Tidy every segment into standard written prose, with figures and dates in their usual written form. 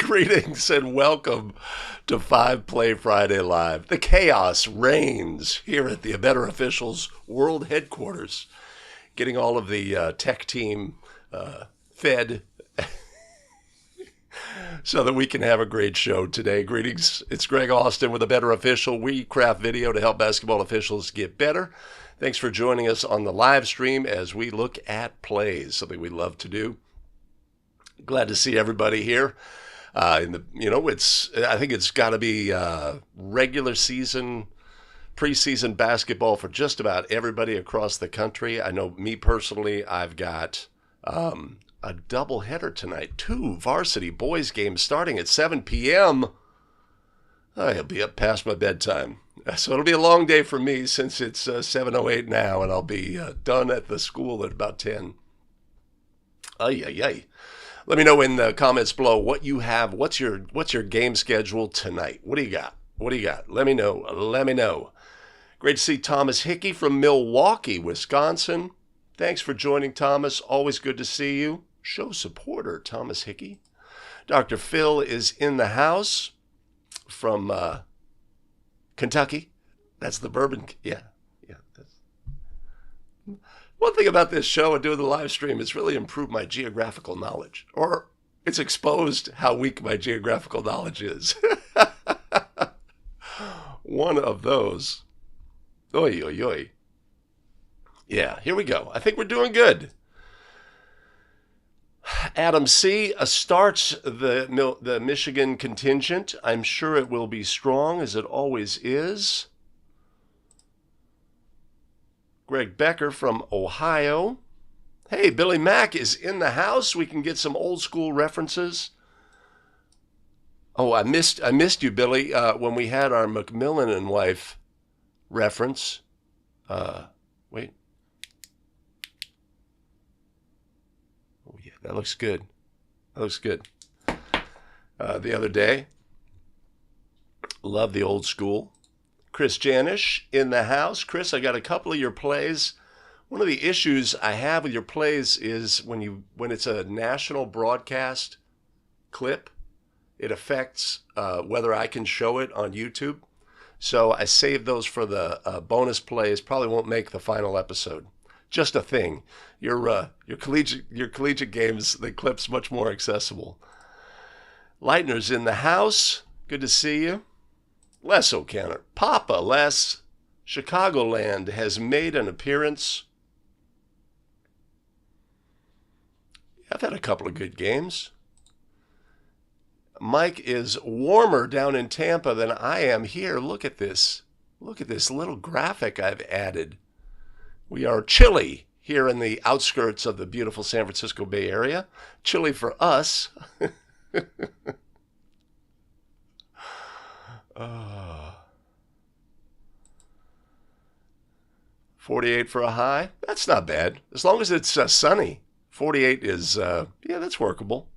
Greetings and welcome to 5 Play Friday Live. The chaos reigns here at the Yvette Officials World Headquarters, getting all of the tech team fed so that we can have a great show today. Greetings. It's Greg Austin with a Better Official. We craft video to help basketball officials get better. Thanks for joining us on the live stream as we look at plays, something we love to do. Glad to see everybody here. I think it's got to be regular season, preseason basketball for just about everybody across the country. I know me personally, I've got a doubleheader tonight. 2 varsity boys games starting at 7 p.m. I'll be up past my bedtime. So it'll be a long day for me since it's 7:08 now, and I'll be done at the school at about 10. Ay. Let me know in the comments below what you have. What's your game schedule tonight? What do you got? Let me know. Great to see Thomas Hickey from Milwaukee, Wisconsin. Thanks for joining, Thomas. Always good to see you. Show supporter, Thomas Hickey. Dr. Phil is in the house from Kentucky. That's the bourbon. Yeah. One thing about this show and doing the live stream, it's really improved my geographical knowledge. Or it's exposed how weak my geographical knowledge is. One of those. Oy. Yeah, here we go. I think we're doing good. Adam C. starts the Michigan contingent. I'm sure it will be strong, as it always is. Greg Becker from Ohio. Hey, Billy Mack is in the house. We can get some old school references. Oh, I missed you, Billy, when we had our Macmillan and wife reference. Wait. Oh, yeah, that looks good. The other day. Love the old school. Chris Janish in the house. Chris, I got a couple of your plays. One of the issues I have with your plays is when it's a national broadcast clip, it affects whether I can show it on YouTube. So I saved those for the bonus plays. Probably won't make the final episode. Just a thing. Your collegiate games, the clip's much more accessible. Leitner's in the house. Good to see you. Les O'Connor. Papa Les. Chicagoland has made an appearance. I've had a couple of good games. Mike is warmer down in Tampa than I am here. Look at this. Look at this little graphic I've added. We are chilly here in the outskirts of the beautiful San Francisco Bay Area. Chilly for us. 48 for a high. That's not bad. As long as it's sunny. 48 is, that's workable.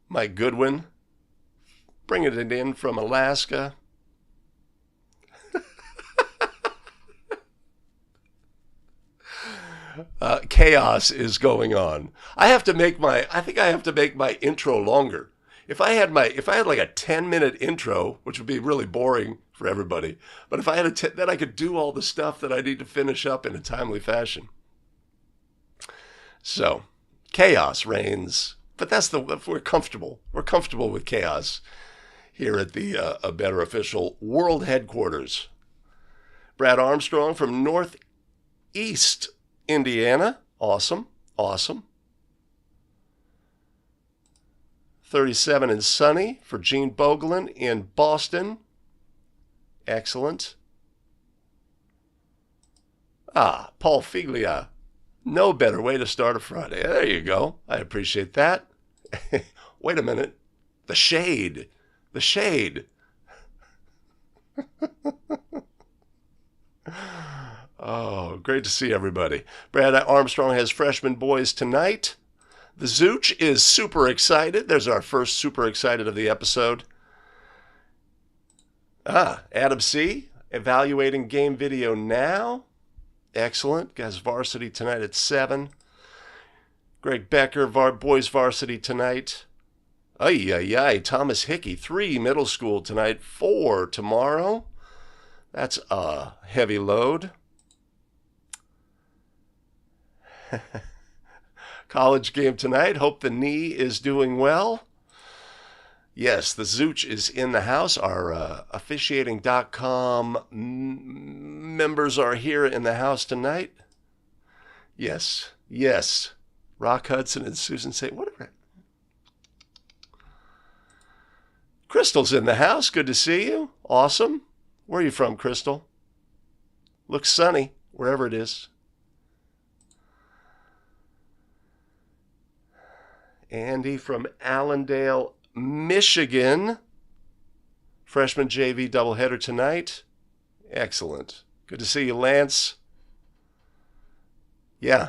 Mike Goodwin, bringing it in from Alaska. Chaos is going on. I think I have to make my intro longer. If I had like a 10-minute intro, which would be really boring for everybody, but if I had then I could do all the stuff that I need to finish up in a timely fashion. So, chaos reigns, but we're comfortable. We're comfortable with chaos here at the A Better Official World Headquarters. Brad Armstrong from Northeast Indiana. Awesome. 37 and sunny for Gene Boglin in Boston. Excellent. Paul Figlia. No better way to start a Friday. There you go. I appreciate that. Wait a minute. The shade. Oh, great to see everybody. Brad Armstrong has freshman boys tonight. The Zooch is super excited. There's our first super excited of the episode. Adam C. evaluating game video now. Excellent. Guys, varsity tonight at 7. Greg Becker, boys varsity tonight. Ay, ay, ay. Thomas Hickey, 3 middle school tonight, 4 tomorrow. That's a heavy load. College game tonight. Hope the knee is doing well. Yes, the Zooch is in the house. Our officiating.com members are here in the house tonight. Yes, yes. Rock Hudson and Susan say, whatever. Crystal's in the house. Good to see you. Awesome. Where are you from, Crystal? Looks sunny, wherever it is. Andy from Allendale, Michigan. Freshman JV doubleheader tonight. Excellent. Good to see you, Lance. Yeah.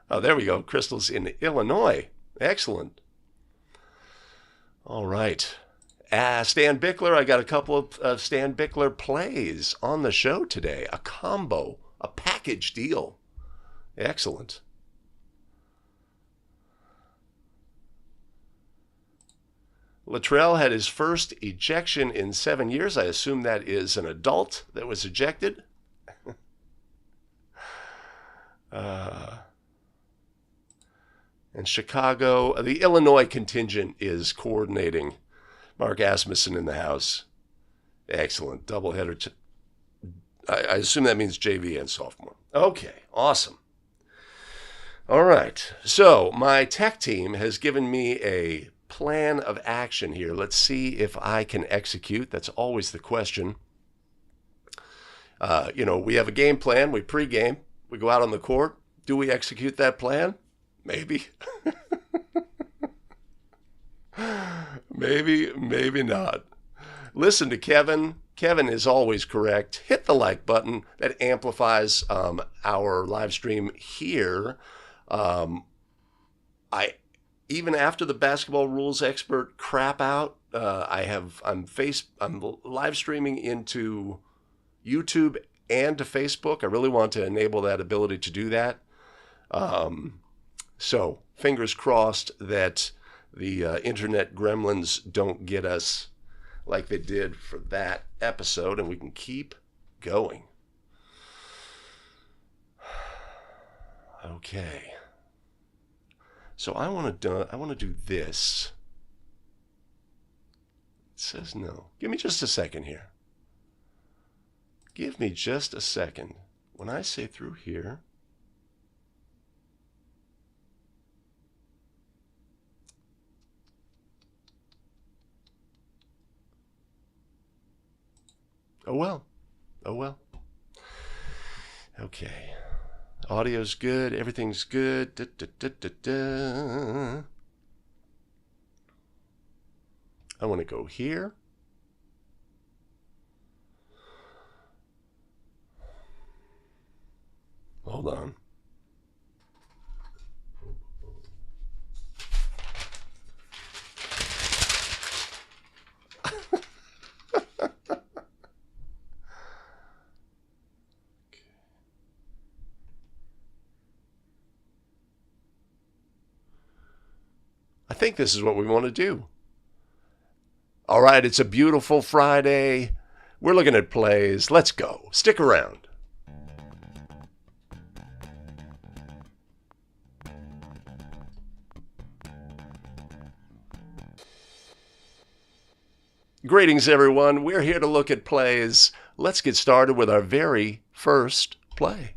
Oh, there we go. Crystal's in Illinois. Excellent. All right. Stan Bickler, I got a couple of Stan Bickler plays on the show today. A combo, a package deal. Excellent. Luttrell had his first ejection in 7 years. I assume that is an adult that was ejected. And Chicago, the Illinois contingent is coordinating. Mark Asmussen in the house. Excellent. Doubleheader. I assume that means JV and sophomore. Okay, awesome. All right. So my tech team has given me a plan of action here. Let's see if I can execute. That's always the question. We have a game plan. We pregame. We go out on the court. Do we execute that plan? Maybe. Maybe not. Listen to Kevin. Kevin is always correct. Hit the like button. That amplifies our live stream here. Even after the basketball rules expert crap out, I'm live streaming into YouTube and to Facebook. I really want to enable that ability to do that. So fingers crossed that the internet gremlins don't get us like they did for that episode, and we can keep going. Okay. So I want to do this. It says no. Give me just a second here. Give me just a second. When I say through here, oh well. Okay. Audio's good. Everything's good. Da, da, da, da, da. I want to go here. Hold on. I think this is what we want to do. All right, it's a beautiful Friday. We're looking at plays. Let's go. Stick around. Greetings, everyone. We're here to look at plays. Let's get started with our very first play.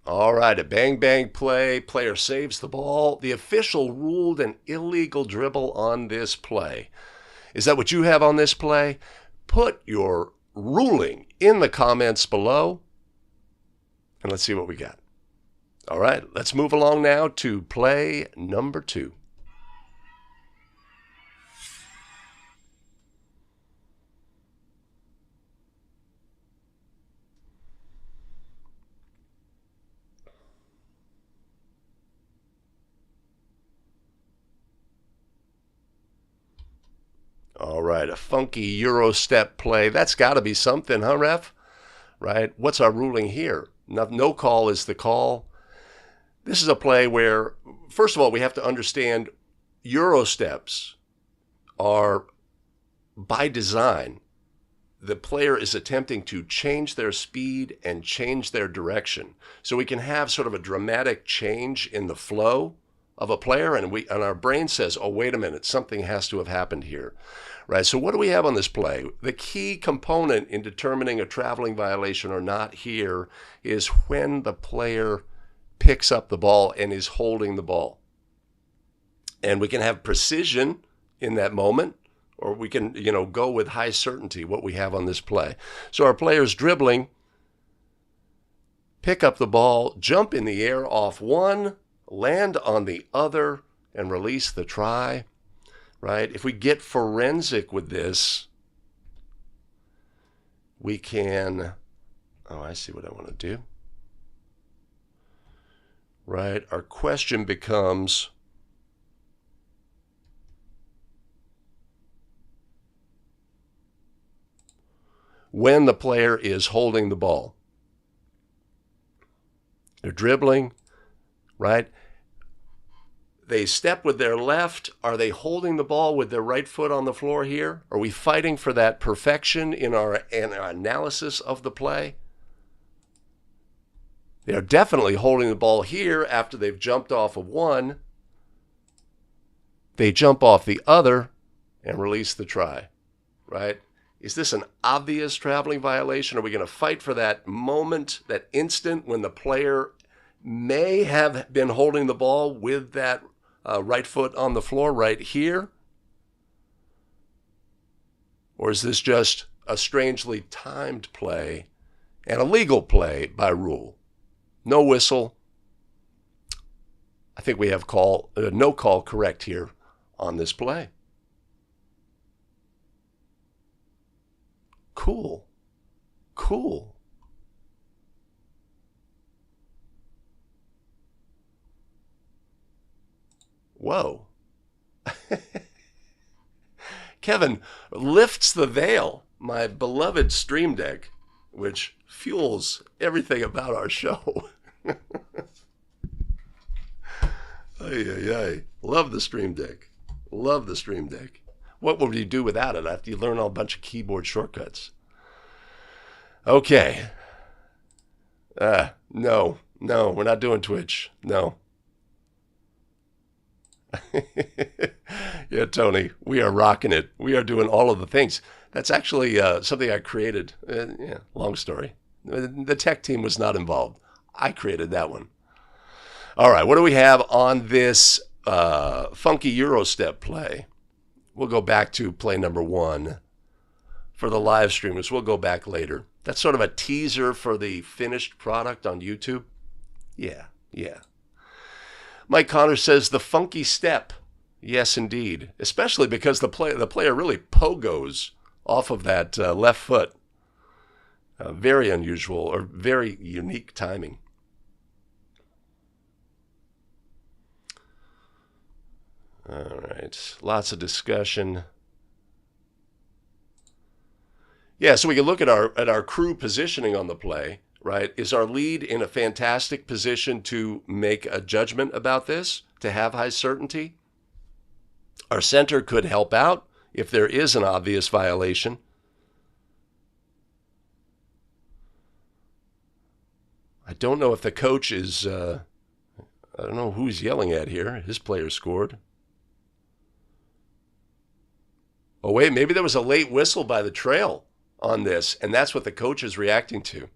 All right, a bang-bang play. Player saves the ball. The official ruled an illegal dribble on this play. Is that what you have on this play? Put your ruling in the comments below, and let's see what we got. All right, let's move along now to play number 2. All right, a funky Euro step play. That's got to be something, huh, ref? Right? What's our ruling here? No call is the call. This is a play where, first of all, we have to understand Euro steps are, by design, the player is attempting to change their speed and change their direction. So we can have sort of a dramatic change in the flow of a player, and our brain says, oh, wait a minute, something has to have happened here. Right, so what do we have on this play? The key component in determining a traveling violation or not here is when the player picks up the ball and is holding the ball. And we can have precision in that moment, or we can, go with high certainty what we have on this play. So our player's dribbling, pick up the ball, jump in the air off one, land on the other, and release the try. Right? If we get forensic with this, we can, I see what I want to do. Right? Our question becomes, when the player is holding the ball. They're dribbling, right? They step with their left. Are they holding the ball with their right foot on the floor here? Are we fighting for that perfection in our analysis of the play? They are definitely holding the ball here after they've jumped off of one. They jump off the other and release the try, right? Is this an obvious traveling violation? Are we going to fight for that moment, that instant when the player may have been holding the ball with that right foot on the floor right here? Or is this just a strangely timed play and a legal play by rule? No whistle. I think we have no call correct here on this play. Cool. Whoa. Kevin lifts the veil, my beloved Stream Deck, which fuels everything about our show. Ay. Love the Stream Deck. What would you do without it after you learn a bunch of keyboard shortcuts? Okay. No, we're not doing Twitch. No. Yeah, Tony, we are rocking it. We are doing all of the things. That's actually something I created. Long story. The tech team was not involved. I created that one. All right, what do we have on this funky Euro step play? We'll go back to play number 1 for the live streamers. We'll go back later. That's sort of a teaser for the finished product on YouTube. Yeah. Mike Connor says the funky step. Yes, indeed. Especially because the player really pogos off of that left foot. Very unusual or very unique timing. All right. Lots of discussion. Yeah, so we can look at our crew positioning on the play. Right? Is our lead in a fantastic position to make a judgment about this, to have high certainty? Our center could help out if there is an obvious violation. I don't know if the coach is, I don't know who he's yelling at here. His player scored. Oh, wait, maybe there was a late whistle by the trail on this, and that's what the coach is reacting to.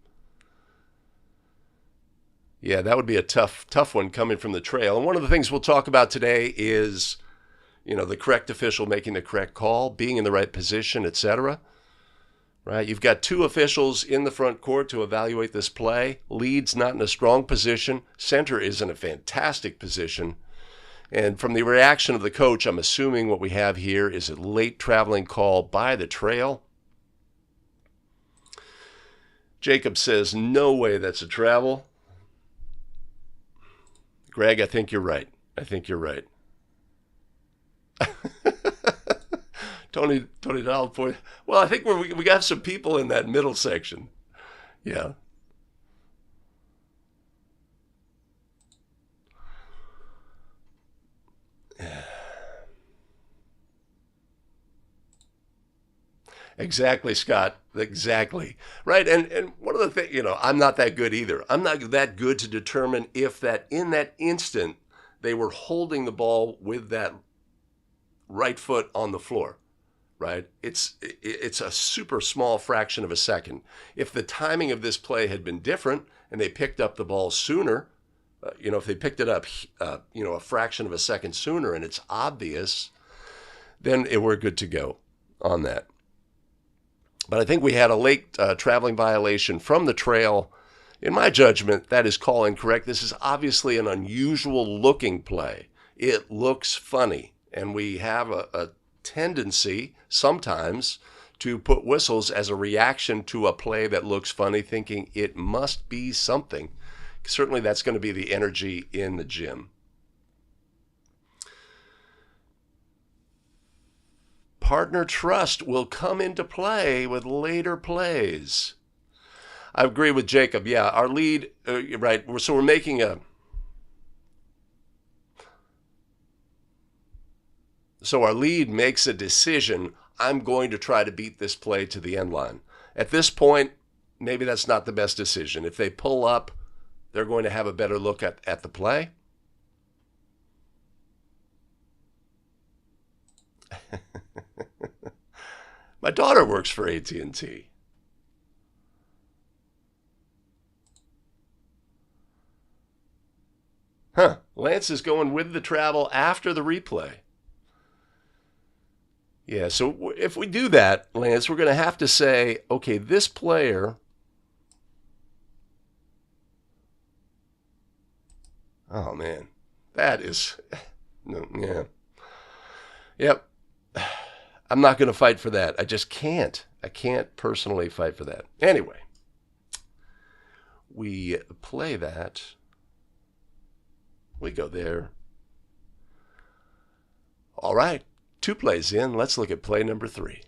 Yeah, that would be a tough one coming from the trail. And one of the things we'll talk about today is, the correct official making the correct call, being in the right position, etc. Right? You've got two officials in the front court to evaluate this play. Lead's not in a strong position. Center is in a fantastic position. And from the reaction of the coach, I'm assuming what we have here is a late traveling call by the trail. Jacob says, no way that's a travel. Greg, I think you're right. Tony Donald point. Well, I think we got some people in that middle section. Yeah. Exactly, Scott. Exactly. Right. And one of the things, I'm not that good either. I'm not that good to determine if that in that instant they were holding the ball with that right foot on the floor. Right? It's a super small fraction of a second. If the timing of this play had been different and they picked up the ball sooner, if they picked it up, a fraction of a second sooner and it's obvious, then we're good to go on that. But I think we had a late traveling violation from the trail. In my judgment, that is call incorrect. This is obviously an unusual looking play. It looks funny, and we have a tendency sometimes to put whistles as a reaction to a play that looks funny, thinking it must be something. Certainly that's going to be the energy in the gym. Partner trust will come into play with later plays. I agree with Jacob. Yeah, our lead, right, so we're making So our lead makes a decision, I'm going to try to beat this play to the end line. At this point, maybe that's not the best decision. If they pull up, they're going to have a better look at the play. My daughter works for AT&T. Lance is going with the travel after the replay. Yeah, so if we do that, Lance, we're going to have to say, okay, this player. Oh, man. That is. No, yeah. Yep. I'm not going to fight for that. I just can't. I can't personally fight for that. Anyway, we play that. We go there. All right. 2 plays in. Let's look at play number 3.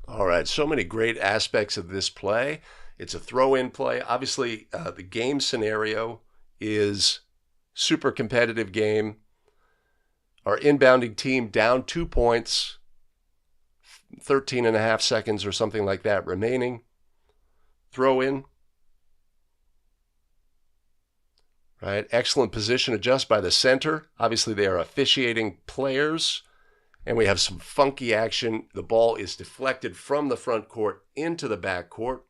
All right, so many great aspects of this play. It's a throw-in play. Obviously, the game scenario is super competitive game. Our inbounding team down 2 points, 13 and a half seconds or something like that remaining. Throw in. Right, excellent position adjust by the center. Obviously, they are officiating players. And we have some funky action. The ball is deflected from the front court into the back court.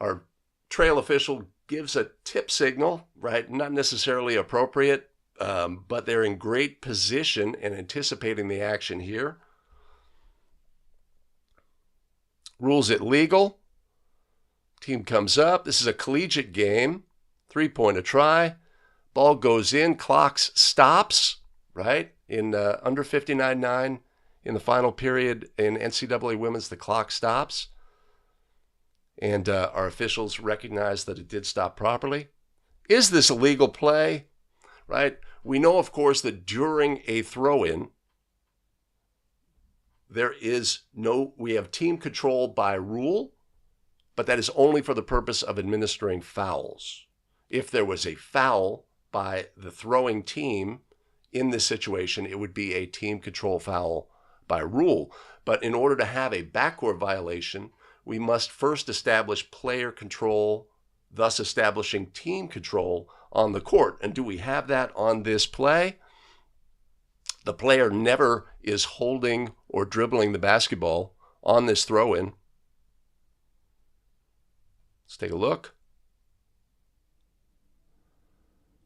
Our trail official gives a tip signal, right? Not necessarily appropriate, but they're in great position and anticipating the action here. Rules it legal. Team comes up. This is a collegiate game. 3-point a try. Ball goes in. Clock stops, right? In under 59-9 in the final period in NCAA women's, the clock stops. And our officials recognize that it did stop properly. Is this a legal play? Right? We know, of course, that during a throw-in, we have team control by rule, but that is only for the purpose of administering fouls. If there was a foul by the throwing team in this situation, it would be a team control foul by rule. But in order to have a backcourt violation, we must first establish player control, thus establishing team control on the court. And do we have that on this play? The player never is holding or dribbling the basketball on this throw-in. Let's take a look.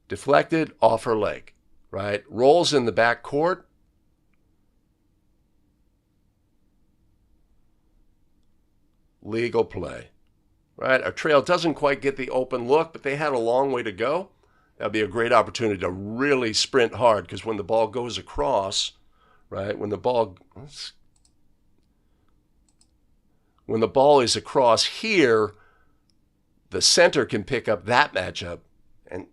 Deflected off her leg, right? Rolls in the back court. Legal play, right? Our trail doesn't quite get the open look, but they had a long way to go. That'd be a great opportunity to really sprint hard, because when the ball goes across, right? When the ball is across here, the center can pick up that matchup, and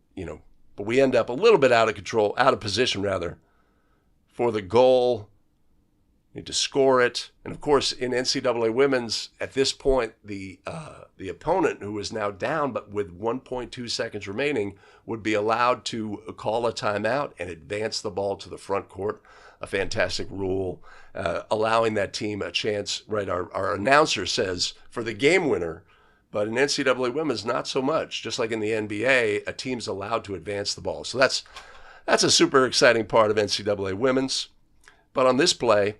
but we end up a little bit out of position rather, for the goal. Need to score it. And of course, in NCAA women's, at this point, the opponent, who is now down but with 1.2 seconds remaining, would be allowed to call a timeout and advance the ball to the front court. A fantastic rule, allowing that team a chance, right? Our announcer says for the game winner, but in NCAA women's, not so much. Just like in the NBA, a team's allowed to advance the ball. So that's a super exciting part of NCAA women's. But on this play,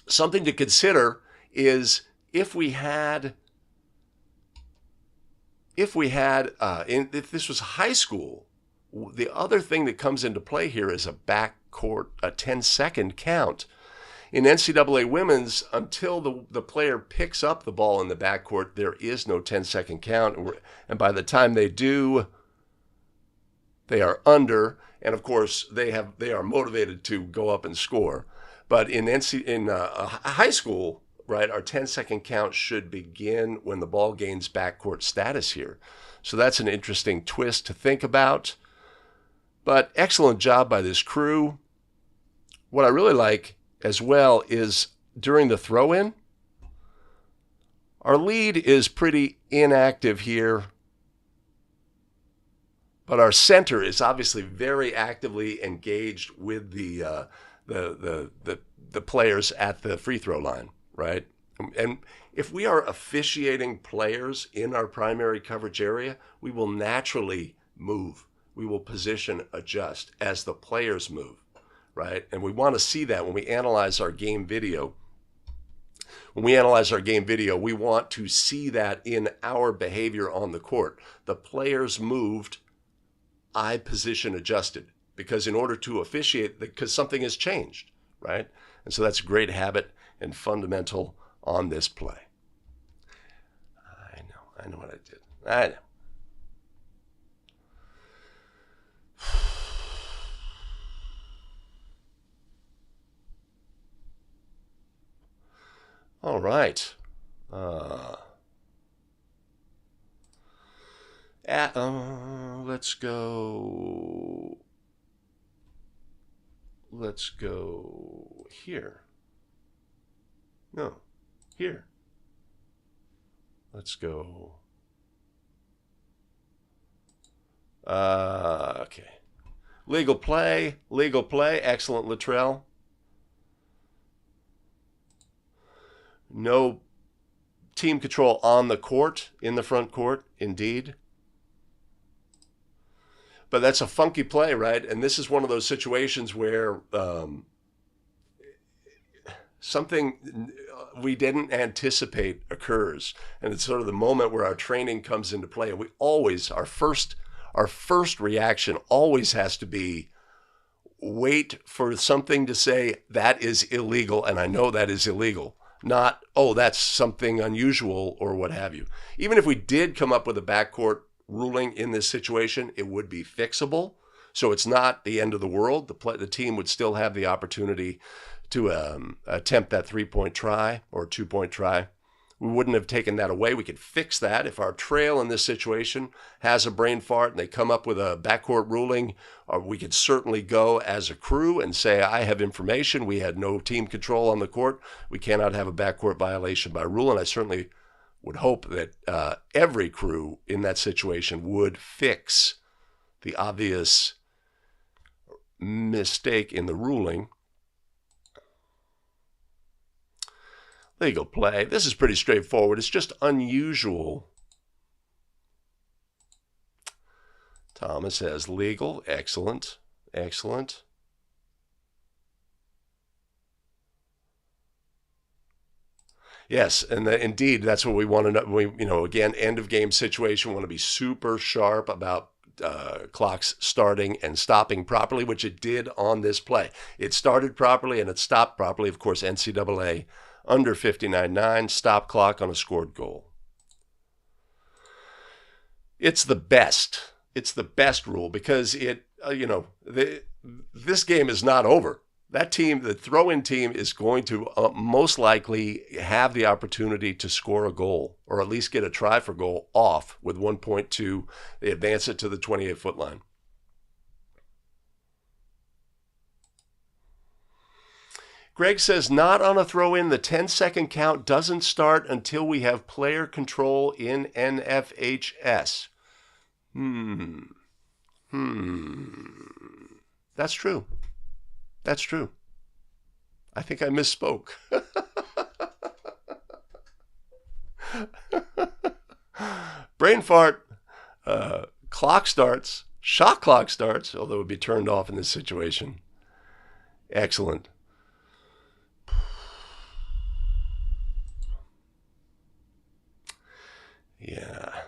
something to consider is if this was high school, the other thing that comes into play here is a 10-second count. In NCAA women's, until the player picks up the ball in the backcourt, there is no 10-second count. And by the time they do, they are under. And of course, they are motivated to go up and score. But in high school, right, our 10-second count should begin when the ball gains backcourt status here. So that's an interesting twist to think about. But excellent job by this crew. What I really like as well is during the throw-in, our lead is pretty inactive here, but our center is obviously very actively engaged with the players at the free throw line, right? And if we are officiating players in our primary coverage area, we will naturally move. We will position adjust as the players move, right? And we want to see that when we analyze our game video. When we analyze our game video, we want to see that in our behavior on the court. The players moved, I position adjusted, because in order to officiate, because something has changed, right? And so that's a great habit and fundamental on this play. I know what I did. I know. All right. Let's go. Let's go here. No, here. Let's go. Okay. Legal play. Excellent, Luttrell. No team control on the court, in the front court, indeed. But that's a funky play, right? And this is one of those situations where something we didn't anticipate occurs. And it's sort of the moment where our training comes into play. And we always, our first reaction always has to be, wait for something to say, that is illegal, and I know that is illegal. not, oh, that's something unusual or what have you. Even if we did come up with a backcourt ruling in this situation, it would be fixable. So it's not the end of the world. The team would still have the opportunity to attempt that 3-point try or 2-point try. We wouldn't have taken that away. We could fix that. If our trail in this situation has a brain fart and they come up with a backcourt ruling, we could certainly go as a crew and say, I have information. We had no team control on the court. We cannot have a backcourt violation by rule. And I certainly would hope that every crew in that situation would fix the obvious mistake in the ruling. Legal play. This is pretty straightforward. It's just unusual. Thomas says legal. Excellent. Excellent. Yes, and indeed, that's what we want to know. We, again, end of game situation. We want to be super sharp about clocks starting and stopping properly, which it did on this play. It started properly and it stopped properly. Of course, NCAA under 59.9, stop clock on a scored goal. It's the best. It's the best rule because this game is not over. That team, the throw-in team, is going to most likely have the opportunity to score a goal or at least get a try for goal off with 1.2. They advance it to the 28-foot line. Greg says, not on a throw-in. The 10-second count doesn't start until we have player control in NFHS. That's true. That's true. I think I misspoke. Brain fart. Clock starts. Shot clock starts, although it would be turned off in this situation. Excellent. Yeah.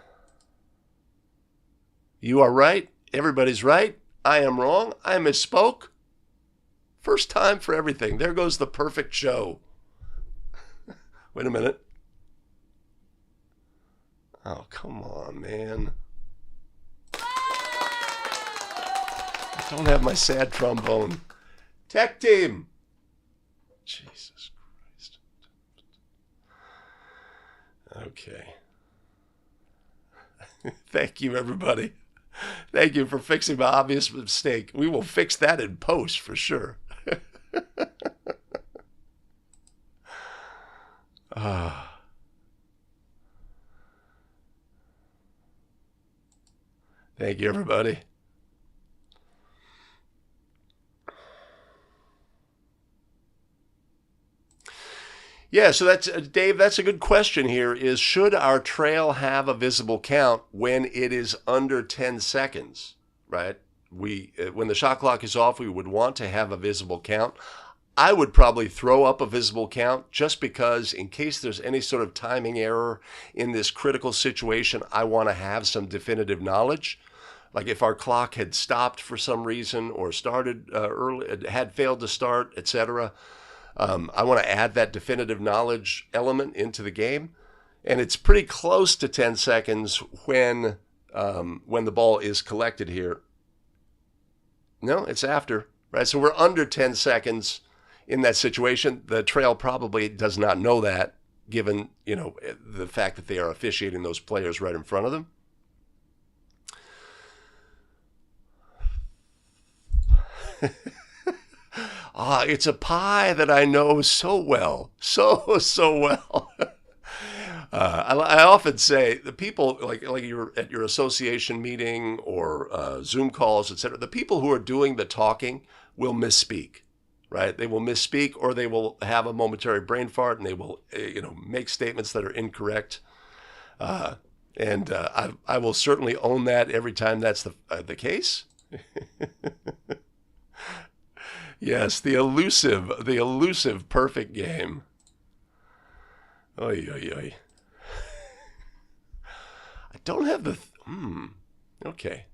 You are right. Everybody's right. I am wrong. I misspoke. First time for everything. There goes the perfect show. Wait a minute. Oh, come on, man. I don't have my sad trombone. Tech team. Jesus Christ. Okay. Thank you, everybody. Thank you for fixing my obvious mistake. We will fix that in post for sure. Thank you, everybody. Yeah, so that's Dave, that's a good question here is should our trail have a visible count when it is under 10 seconds, right? When the shot clock is off, we would want to have a visible count. I would probably throw up a visible count just because in case there's any sort of timing error in this critical situation, I want to have some definitive knowledge. Like if our clock had stopped for some reason or started early, had failed to start, etc. I want to add that definitive knowledge element into the game. And it's pretty close to 10 seconds when the ball is collected here. No, it's after, right? So we're under 10 seconds in that situation. The trail probably does not know that, given, the fact that they are officiating those players right in front of them. It's a pie that I know so well, so well. I often say the people like you're at your association meeting or Zoom calls, etc. The people who are doing the talking will misspeak, right? They will misspeak or they will have a momentary brain fart and they will, make statements that are incorrect. And I will certainly own that every time that's the case. Yes, the elusive perfect game. Oy, oy, oy. I don't have the... Okay.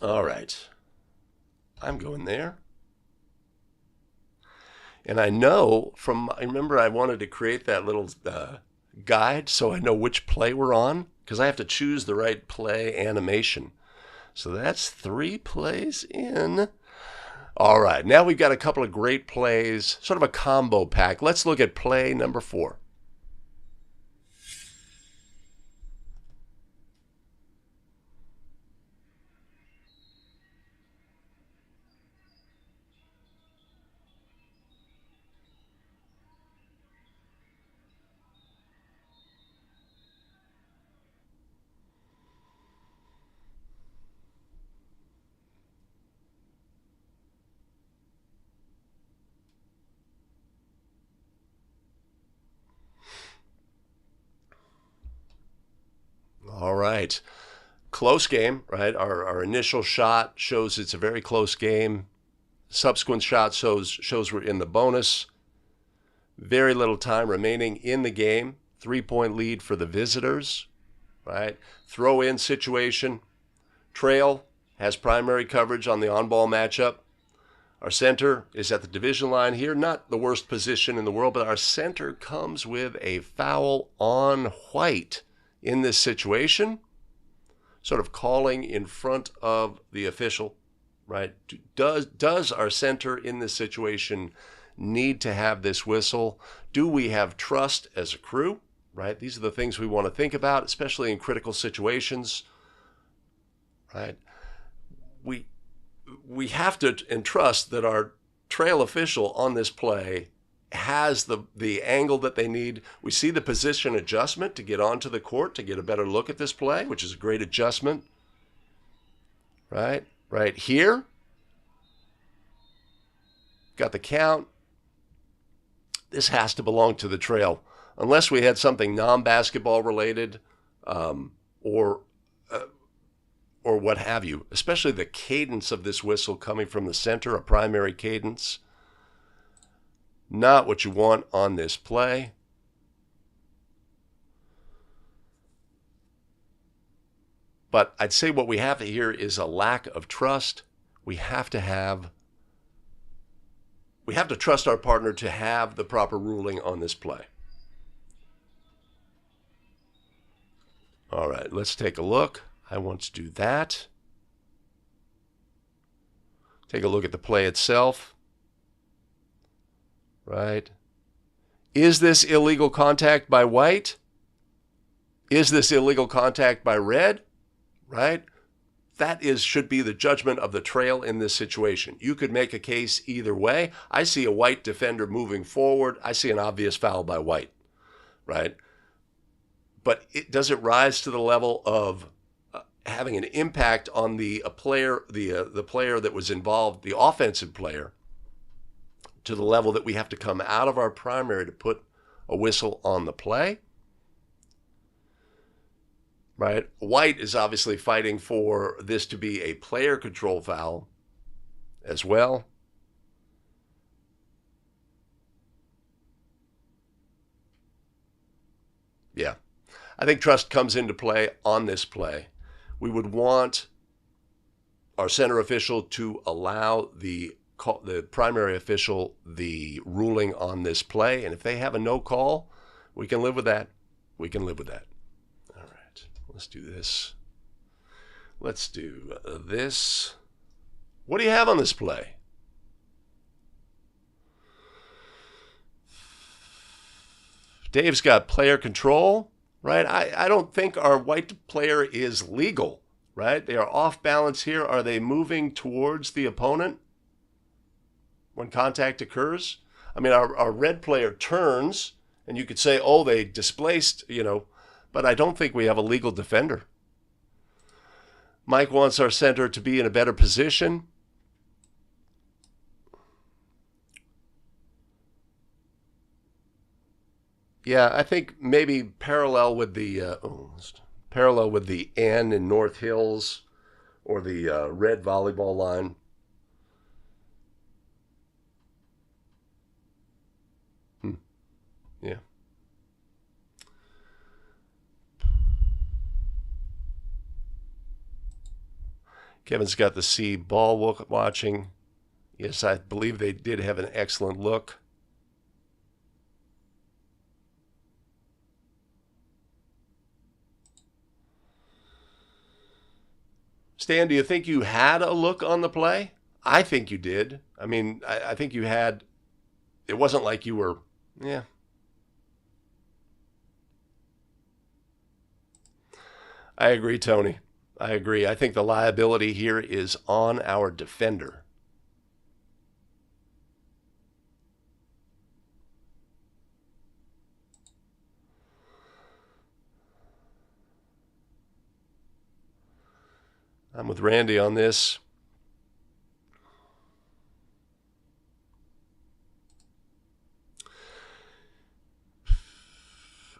All right. I'm going there. And I know I remember I wanted to create that little guide so I know which play we're on, because I have to choose the right play animation. So that's 3 plays in. All right, now we've got a couple of great plays, sort of a combo pack. Let's look at play number 4. All right. Close game, right? Our initial shot shows it's a very close game. Subsequent shot shows we're in the bonus. Very little time remaining in the game. 3-point lead for the visitors, right? Throw in situation. Trail has primary coverage on the on-ball matchup. Our center is at the division line here. Not the worst position in the world, but our center comes with a foul on white in this situation, sort of calling in front of the official, right? Does our center in this situation need to have this whistle? Do we have trust as a crew, right? These are the things we want to think about, especially in critical situations, right? We have to entrust that our trail official on this play has the angle that they need. We see the position adjustment to get onto the court to get a better look at this play, which is a great adjustment. Right here. Got the count. This has to belong to the trail. Unless we had something non-basketball related or what have you. Especially the cadence of this whistle coming from the center, a primary cadence. Not what you want on this play. But I'd say what we have here is a lack of trust. We have to trust our partner to have the proper ruling on this play. All right, let's take a look. I want to do that. Take a look at the play itself. Right? Is this illegal contact by white? Is this illegal contact by red? Right? That should be the judgment of the trail in this situation. You could make a case either way. I see a white defender moving forward. I see an obvious foul by white. Right? But does it rise to the level of having an impact on the player that was involved, the offensive player, to the level that we have to come out of our primary to put a whistle on the play? Right? White is obviously fighting for this to be a player control foul as well. Yeah. I think trust comes into play on this play. We would want our center official to allow the primary official the ruling on this play. And if they have a no call, we can live with that. We can live with that. All right. Let's do this. Let's do this. What do you have on this play? Dave's got player control, right? I don't think our white player is legal, right? They are off balance here. Are they moving towards the opponent when contact occurs? I mean, our red player turns, and you could say, oh, they displaced, but I don't think we have a legal defender. Mike wants our center to be in a better position. Yeah, I think maybe parallel with the N in North Hills or the red volleyball line. Yeah. Kevin's got the C ball watching. Yes, I believe they did have an excellent look. Stan, do you think you had a look on the play? I think you did. I mean, I think you had. It wasn't like you were, yeah. I agree, Tony. I agree. I think the liability here is on our defender. I'm with Randy on this.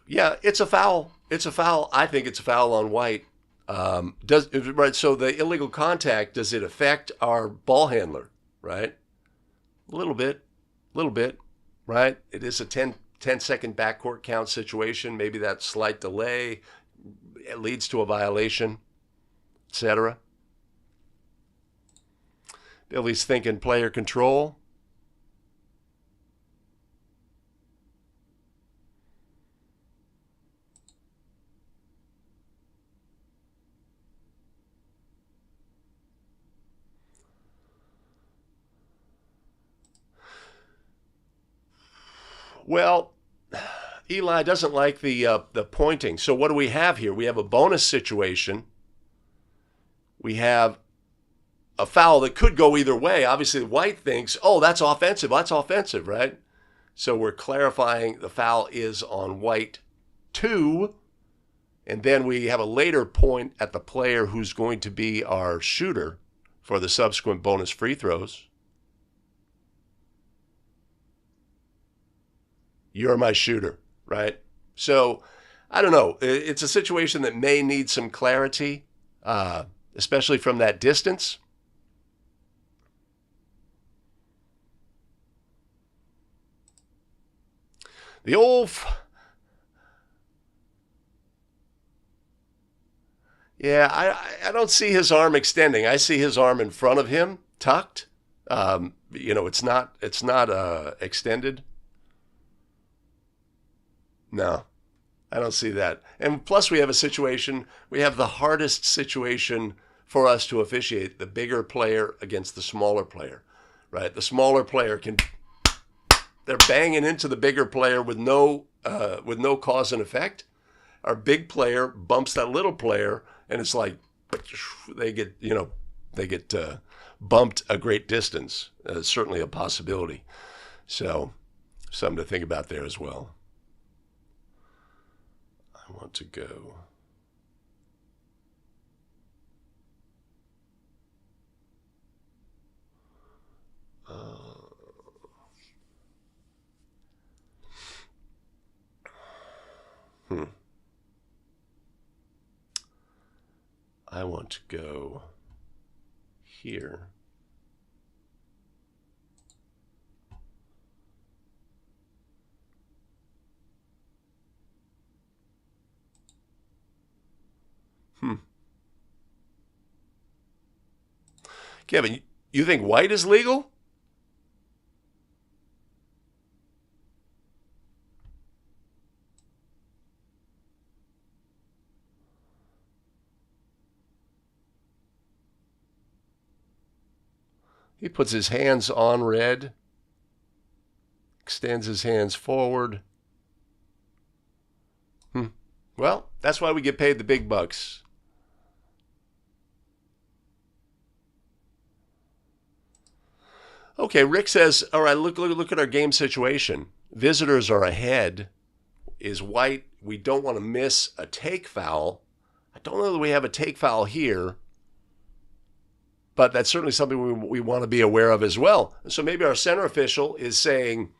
Yeah, it's a foul. It's a foul. I think it's a foul on White. Does right? So the illegal contact, does it affect our ball handler? Right? A little bit. Right? It is a 10-second backcourt count situation. Maybe that slight delay it leads to a violation, etc. Billy's thinking player control. Well, Eli doesn't like the pointing. So what do we have here? We have a bonus situation. We have a foul that could go either way. Obviously, White thinks, oh, that's offensive. That's offensive, right? So we're clarifying the foul is on White 2. And then we have a later point at the player who's going to be our shooter for the subsequent bonus free throws. You're my shooter, right? So I don't know. It's a situation that may need some clarity, especially from that distance. The old... Yeah, I don't see his arm extending. I see his arm in front of him, tucked. It's not extended. No, I don't see that. And plus, we have a situation. We have the hardest situation for us to officiate: the bigger player against the smaller player. Right? The smaller player they're banging into the bigger player with no cause and effect. Our big player bumps that little player, and it's like they get bumped a great distance. Certainly a possibility. So something to think about there as well. I want to go. I want to go here. Kevin, you think White is legal? He puts his hands on red, extends his hands forward. Well, that's why we get paid the big bucks. Okay, Rick says, all right, look at our game situation. Visitors are ahead. Is White, we don't want to miss a take foul. I don't know that we have a take foul here, but that's certainly something we want to be aware of as well. And so maybe our center official is saying,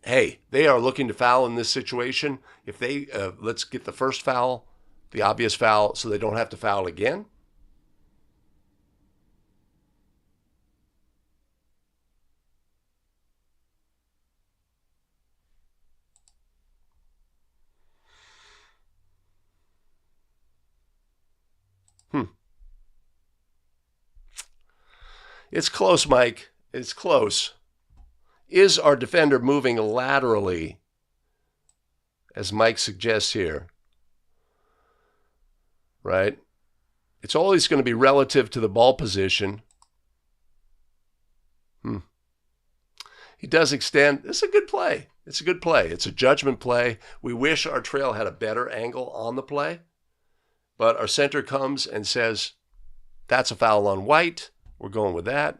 hey, they are looking to foul in this situation. If they, let's get the first foul, the obvious foul, so they don't have to foul again. It's close, Mike. It's close. Is our defender moving laterally, as Mike suggests here? Right? It's always going to be relative to the ball position. He does extend. It's a good play. It's a good play. It's a judgment play. We wish our trail had a better angle on the play, but our center comes and says, that's a foul on White. We're going with that.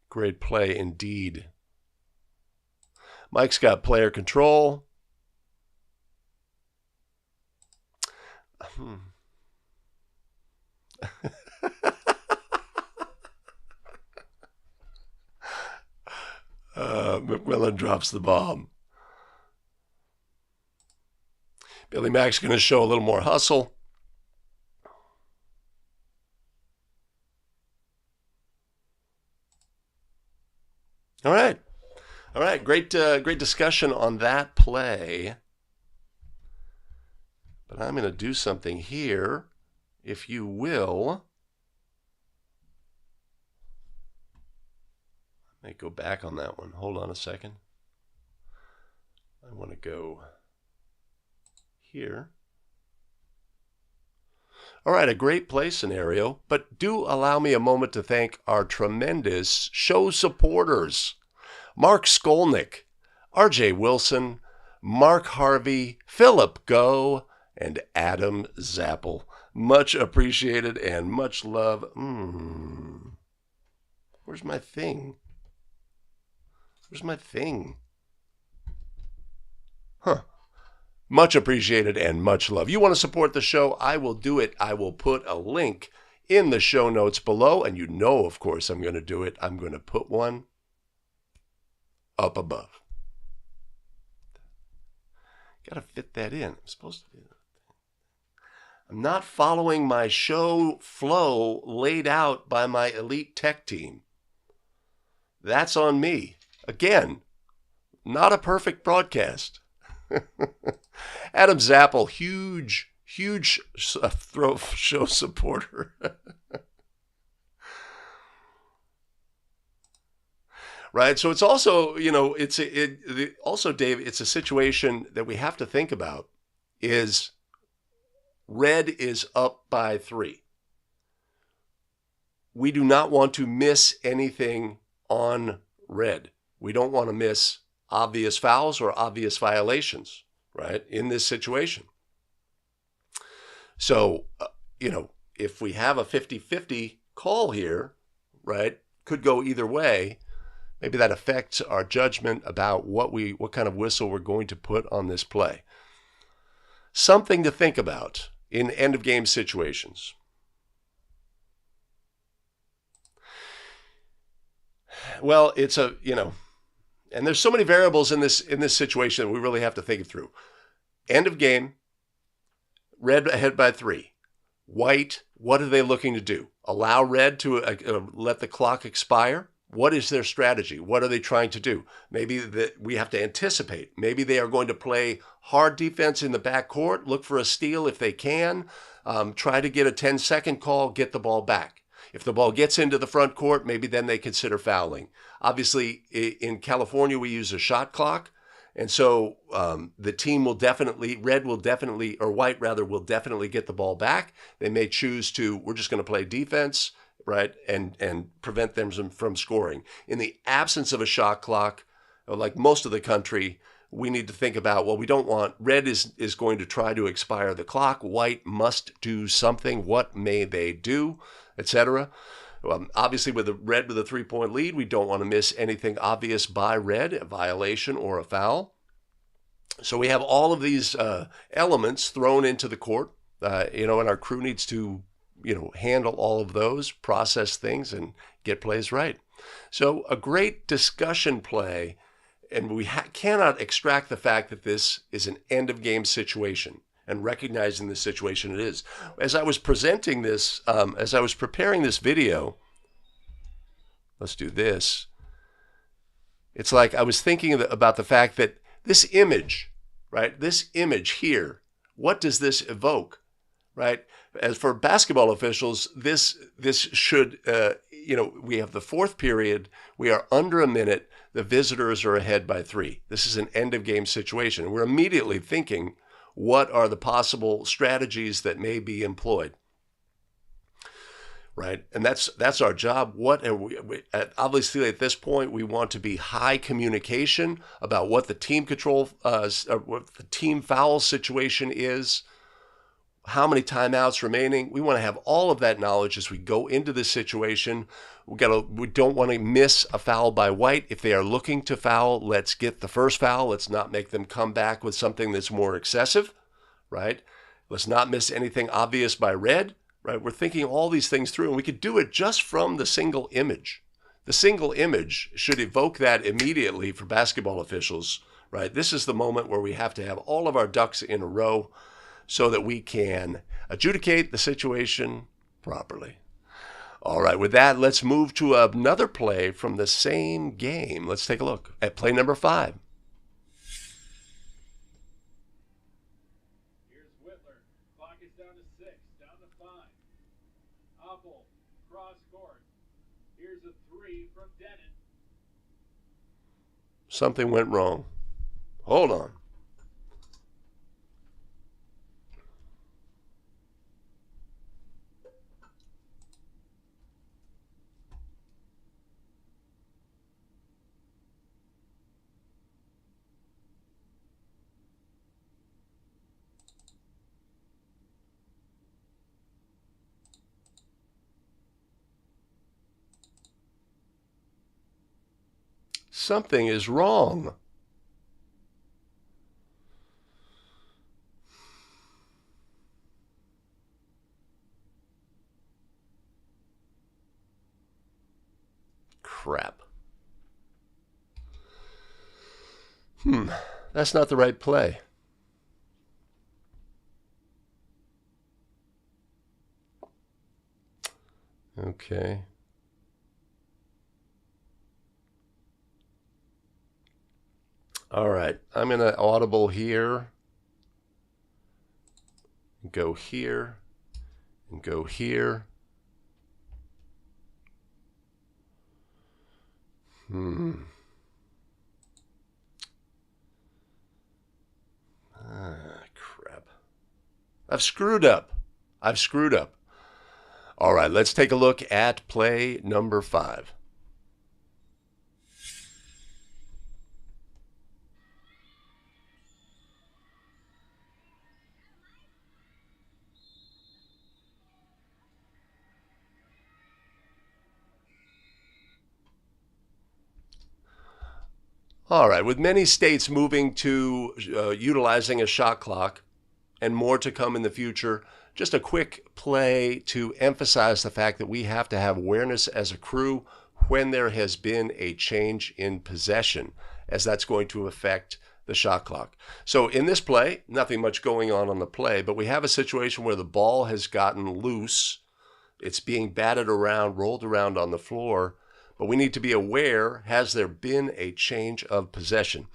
Great play indeed. Mike's got player control. McMillan drops the bomb. Billy Mack's going to show a little more hustle. All right. All right. Great discussion on that play. But I'm going to do something here, if you will. I may go back on that one. Hold on a second. I want to go here. All right, a great play scenario, but do allow me a moment to thank our tremendous show supporters. Mark Skolnick, RJ Wilson, Mark Harvey, Philip Go, and Adam Zappel. Much appreciated and much love. Where's my thing? Where's my thing? Huh. Much appreciated and much love. You want to support the show? I will do it. I will put a link in the show notes below, and you know, of course, I'm going to do it. I'm going to put one up above. Got to fit that in. I'm supposed to do that. I'm not following my show flow laid out by my elite tech team. That's on me. Again, not a perfect broadcast. Adam Zappel, huge throw show supporter. Right, so it's also, also, Dave, it's a situation that we have to think about. Is Red is up by 3. We do not want to miss anything on Red. We don't want to miss obvious fouls or obvious violations, right, in this situation. So, if we have a 50-50 call here, right, could go either way. Maybe that affects our judgment about what kind of whistle we're going to put on this play. Something to think about in end-of-game situations. Well, it's and there's so many variables in this situation that we really have to think it through. End of game, Red ahead by 3. White, what are they looking to do? Allow Red to let the clock expire? What is their strategy? What are they trying to do? Maybe we have to anticipate. Maybe they are going to play hard defense in the backcourt, look for a steal if they can, try to get a 10-second call, get the ball back. If the ball gets into the front court, maybe then they consider fouling. Obviously, in California, we use a shot clock. And so the team will definitely, White will definitely get the ball back. They may choose to, we're just going to play defense, right, and prevent them from scoring. In the absence of a shot clock, like most of the country, we need to think about, well, we don't want, Red is going to try to expire the clock. White must do something. What may they do, etc.? Obviously, with Red with a 3-point lead, we don't want to miss anything obvious by Red, a violation or a foul. So we have all of these elements thrown into the court, and our crew needs to, handle all of those, process things, and get plays right. So a great discussion play, and we cannot extract the fact that this is an end-of-game situation. And recognizing the situation it is. As I was presenting this, as I was preparing this video, let's do this. It's like I was thinking about the fact that this image right? This image here, what does this evoke, right? As for basketball officials, this should, we have the fourth period. We are under a minute. The visitors are ahead by 3. This is an end of game situation. We're immediately thinking, what are the possible strategies that may be employed? Right, and that's our job. What are we obviously at this point, we want to be high communication about what the team control, what the team foul situation is, how many timeouts remaining. We want to have all of that knowledge as we go into this situation. We don't want to miss a foul by white. If they are looking to foul, let's get the first foul. Let's not make them come back with something that's more excessive, right? Let's not miss anything obvious by red. Right, we're thinking all these things through, and we could do it just from the single image. The single image should evoke that immediately for basketball officials, right? This is the moment where we have to have all of our ducks in a row so that we can adjudicate the situation properly. All right, with that, let's move to another play from the same game. Let's take a look at play number 5. Something went wrong. Hold on. Something is wrong. Crap. That's not the right play. Okay. All right, I'm going to audible here, go here, and go here. Crap. I've screwed up. All right, let's take a look at play number 5. All right, with many states moving to utilizing a shot clock and more to come in the future, just a quick play to emphasize the fact that we have to have awareness as a crew when there has been a change in possession, as that's going to affect the shot clock. So in this play, nothing much going on the play, but we have a situation where the ball has gotten loose. It's being batted around, rolled around on the floor. But we need to be aware, has there been a change of possession?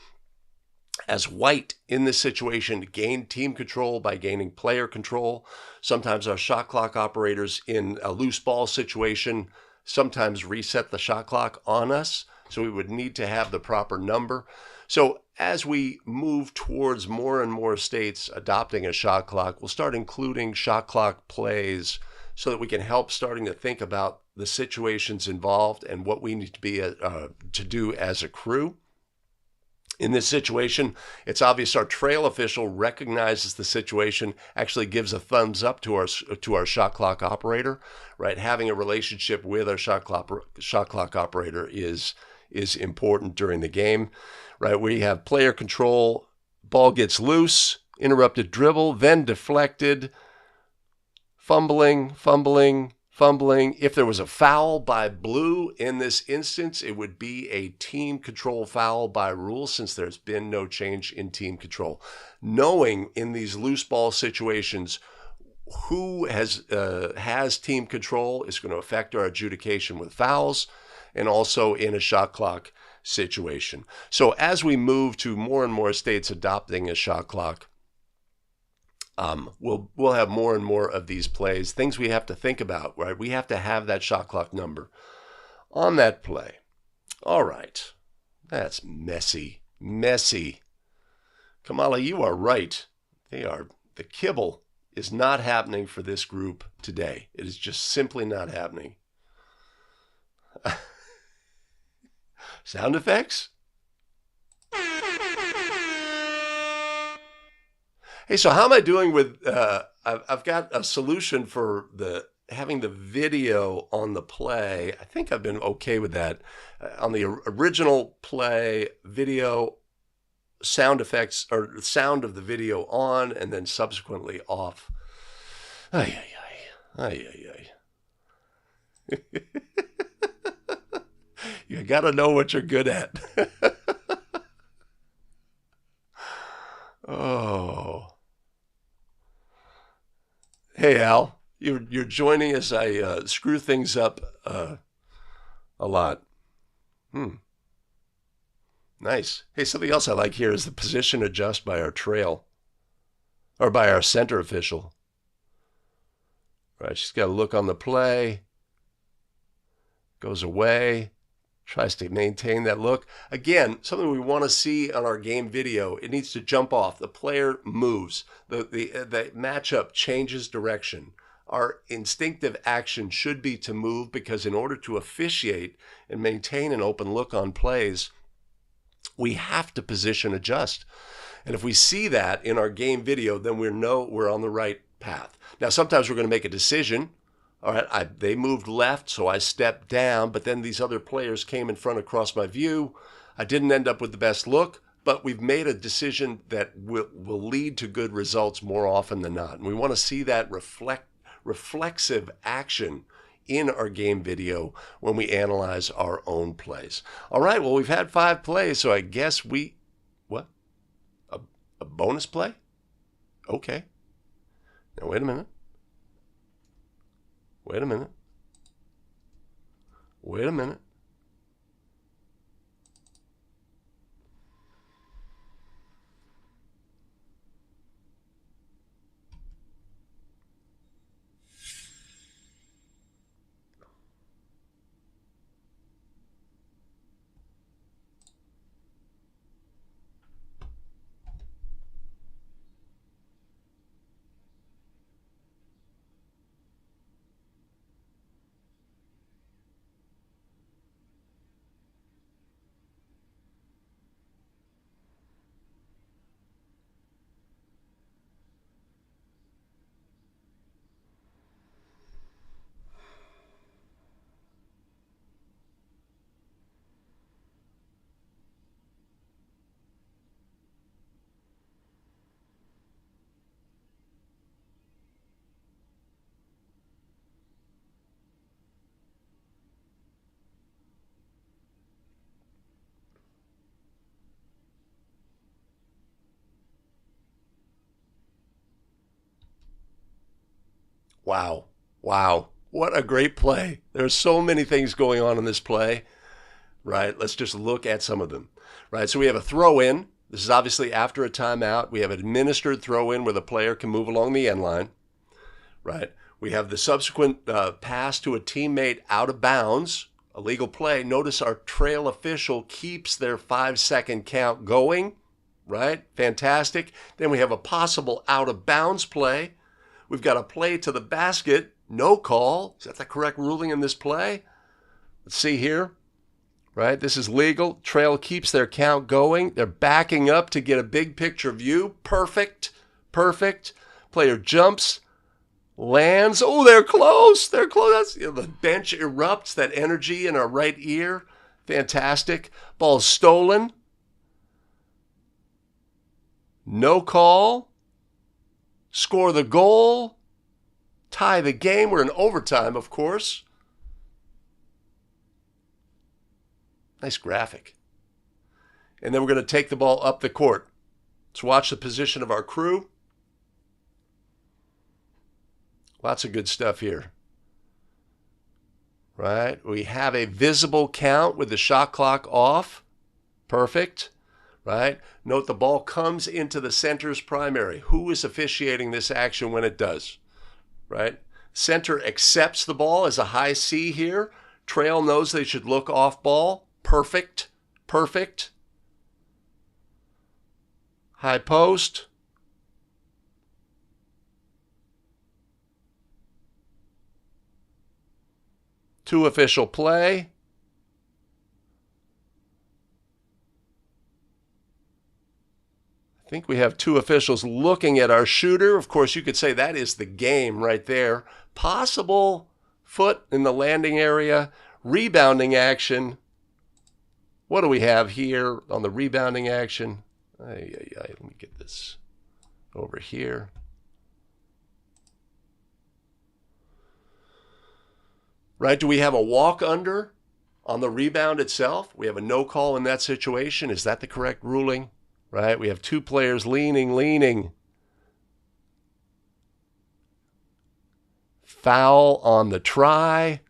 As white in this situation gained team control by gaining player control, sometimes our shot clock operators in a loose ball situation sometimes reset the shot clock on us, so we would need to have the proper number. So as we move towards more and more states adopting a shot clock, we'll start including shot clock plays so that we can help starting to think about the situations involved and what we need to be to do as a crew. In this situation, it's obvious our trail official recognizes the situation, actually gives a thumbs up to our shot clock operator, right? Having a relationship with our shot clock operator is important during the game, right? We have player control, ball gets loose, interrupted dribble, then deflected, fumbling. If there was a foul by blue in this instance, it would be a team control foul by rule since there's been no change in team control. Knowing in these loose ball situations who has team control is going to affect our adjudication with fouls, and also in a shot clock situation. So as we move to more and more states adopting a shot clock, we'll have more and more of these plays, things we have to think about, right? We have to have that shot clock number on that play. All right. That's messy. Kamala, you are right. The kibble is not happening for this group today. It is just simply not happening. Sound effects? Hey, so how am I doing with, I've got a solution for having the video on the play. I think I've been okay with that. On the original play, video, sound effects, or sound of the video on, and then subsequently off. Ay. You gotta know what you're good at. Oh. Hey, Al, you're joining us. I screw things up a lot. Nice. Hey, something else I like here is the position adjust by our trail, or by our center official. Right, she's got a look on the play, goes away, tries to maintain that look. Again, something we want to see on our game video. It needs to jump off. The player moves. The matchup changes direction. Our instinctive action should be to move, because in order to officiate and maintain an open look on plays, we have to position adjust. And if we see that in our game video, then we know we're on the right path. Now, sometimes we're going to make a decision. All right, they moved left, so I stepped down, but then these other players came in front across my view. I didn't end up with the best look, but we've made a decision that will lead to good results more often than not. And we want to see that reflexive action in our game video when we analyze our own plays. All right, well, we've had 5 plays, so I guess what? A bonus play? Okay. Now, wait a minute. Wow. What a great play. There's so many things going on in this play, right? Let's just look at some of them, right? So we have a throw in. This is obviously after a timeout. We have an administered throw in where the player can move along the end line, right? We have the subsequent pass to a teammate out of bounds, a legal play. Notice our trail official keeps their 5-second count going, right? Fantastic. Then we have a possible out of bounds play. We've got a play to the basket, no call. Is that the correct ruling in this play? Let's see here, right? This is legal. Trail keeps their count going. They're backing up to get a big picture view. Perfect. Player jumps, lands. Oh, they're close. That's, the bench erupts, that energy in our right ear. Fantastic. Ball stolen. No call. Score the goal, tie the game. We're in overtime, of course. Nice graphic. And then we're going to take the ball up the court. Let's watch the position of our crew. Lots of good stuff here. Right? We have a visible count with the shot clock off. Perfect, right? Note the ball comes into the center's primary. Who is officiating this action when it does, right? Center accepts the ball as a high C here. Trail knows they should look off ball. Perfect, perfect. High post. Two official play. I think we have two officials looking at our shooter. Of course, you could say that is the game right there. Possible foot in the landing area. Rebounding action. What do we have here on the rebounding action? Let me get this over here. Right, do we have a walk under on the rebound itself? We have a no call in that situation. Is that the correct ruling? Right, we have two players leaning. Foul on the try,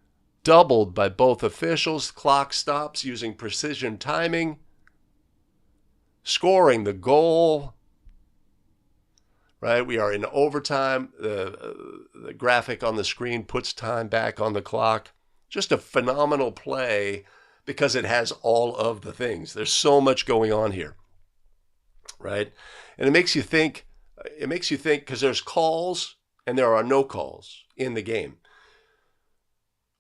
doubled by both officials. Clock stops using precision timing. Scoring the goal. Right, we are in overtime. The graphic on the screen puts time back on the clock. Just a phenomenal play because it has all of the things. There's so much going on here, right? And it makes you think because there's calls and there are no calls in the game.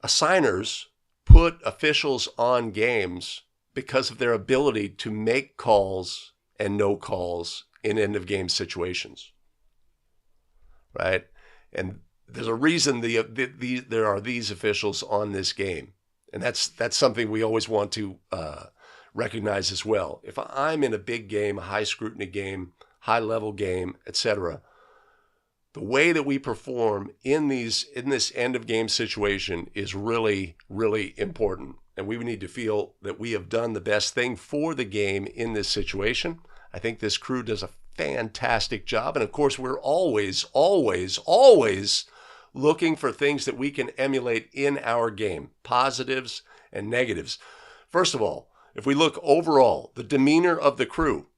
Assigners put officials on games because of their ability to make calls and no calls in end of game situations. Right? And there's a reason there are these officials on this game. And that's something we always want to recognize as well. If I'm in a big game, a high scrutiny game, high level game, etc., the way that we perform in this end of game situation is really, really important. And we need to feel that we have done the best thing for the game in this situation. I think this crew does a fantastic job. And of course, we're always looking for things that we can emulate in our game, positives and negatives. First of all, if we look overall, the demeanor of the crew,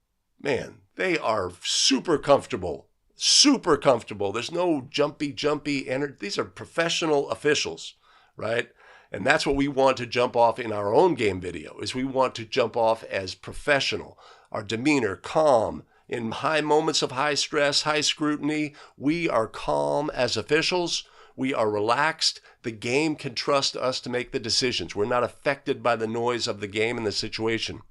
man, they are super comfortable. There's no jumpy energy. These are professional officials, right? And that's what we want to jump off in our own game video, is we want to jump off as professional. Our demeanor, calm. In high moments of high stress, high scrutiny, we are calm as officials. We are relaxed. The game can trust us to make the decisions. We're not affected by the noise of the game and the situation.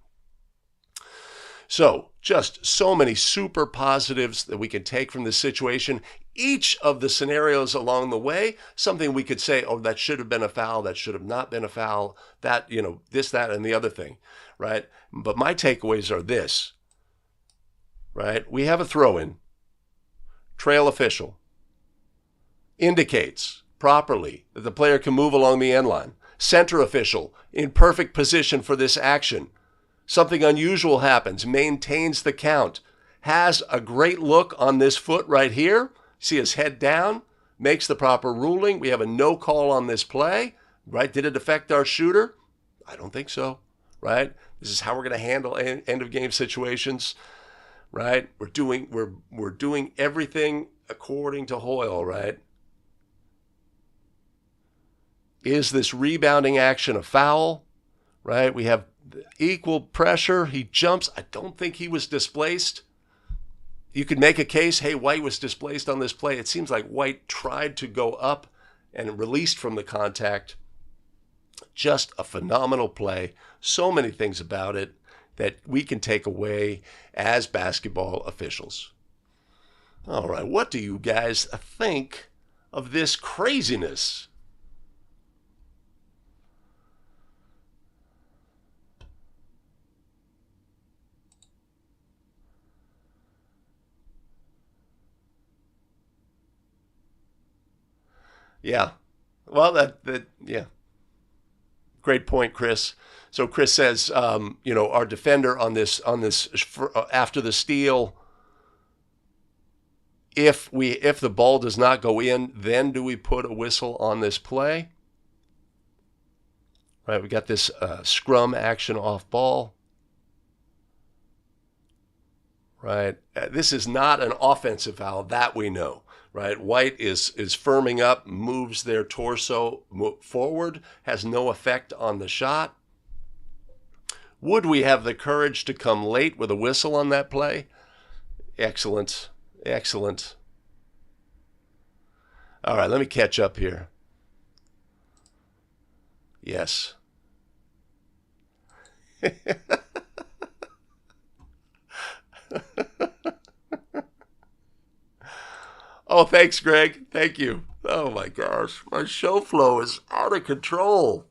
So, just so many super positives that we can take from this situation. Each of the scenarios along the way, something we could say, oh, that should have been a foul, that should have not been a foul, that, this, that, and the other thing, right? But my takeaways are this. Right? We have a throw-in. Trail official indicates properly that the player can move along the end line. Center official in perfect position for this action. Something unusual happens, maintains the count, has a great look on this foot right here. See his head down, makes the proper ruling. We have a no call on this play. Right? Did it affect our shooter? I don't think so. Right? This is how we're going to handle end of game situations. Right? We're doing everything according to Hoyle, right? Is this rebounding action a foul? Right? We have equal pressure. He jumps. I don't think he was displaced. You could make a case, hey, White was displaced on this play. It seems like White tried to go up and released from the contact. Just a phenomenal play. So many things about it that we can take away as basketball officials. All right, what do you guys think of this craziness? Yeah, well, yeah. Great point, Chris. So Chris says, our defender on this after the steal, if the ball does not go in, then do we put a whistle on this play? Right, we got this scrum action off ball. right? This is not an offensive foul, that we know, right? White is firming up, moves their torso forward, has no effect on the shot. Would we have the courage to come late with a whistle on that play? Excellent. Excellent. All right, let me catch up here. Yes. Oh, thanks, Greg. Thank you. Oh my gosh, my show flow is out of control.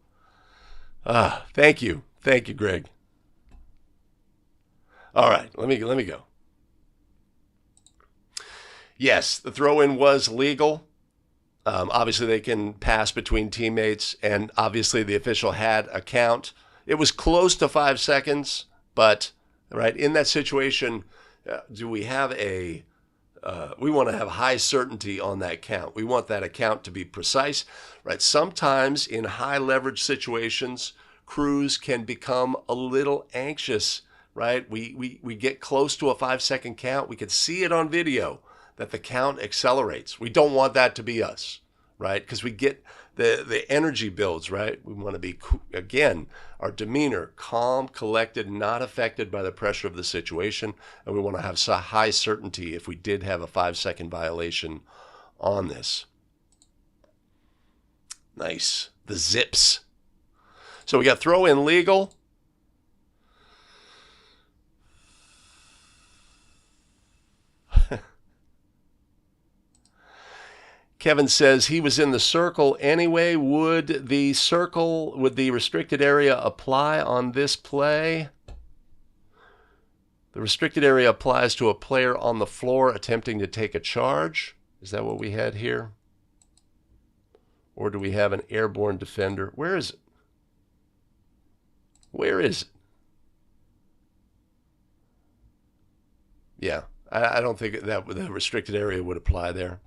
Thank you. Thank you, Greg. All right, let me go. Yes, the throw-in was legal. Obviously, they can pass between teammates, and obviously the official had a count. It was close to 5 seconds, but right in that situation, do we have a? We want to have high certainty on that count. We want that account to be precise, right? Sometimes in high leverage situations, crews can become a little anxious, right? We get close to a 5-second count. We can see it on video that the count accelerates. We don't want that to be us, right? Because we get the energy builds, right? We want to be, again, our demeanor, calm, collected, not affected by the pressure of the situation. And we want to have high certainty if we did have a 5-second violation on this. Nice. The zips. So we got throw in legal. Kevin says he was in the circle anyway. Would the restricted area apply on this play? The restricted area applies to a player on the floor attempting to take a charge. Is that what we had here? Or do we have an airborne defender? Where is it? Where is it? Yeah, I don't think that the restricted area would apply there.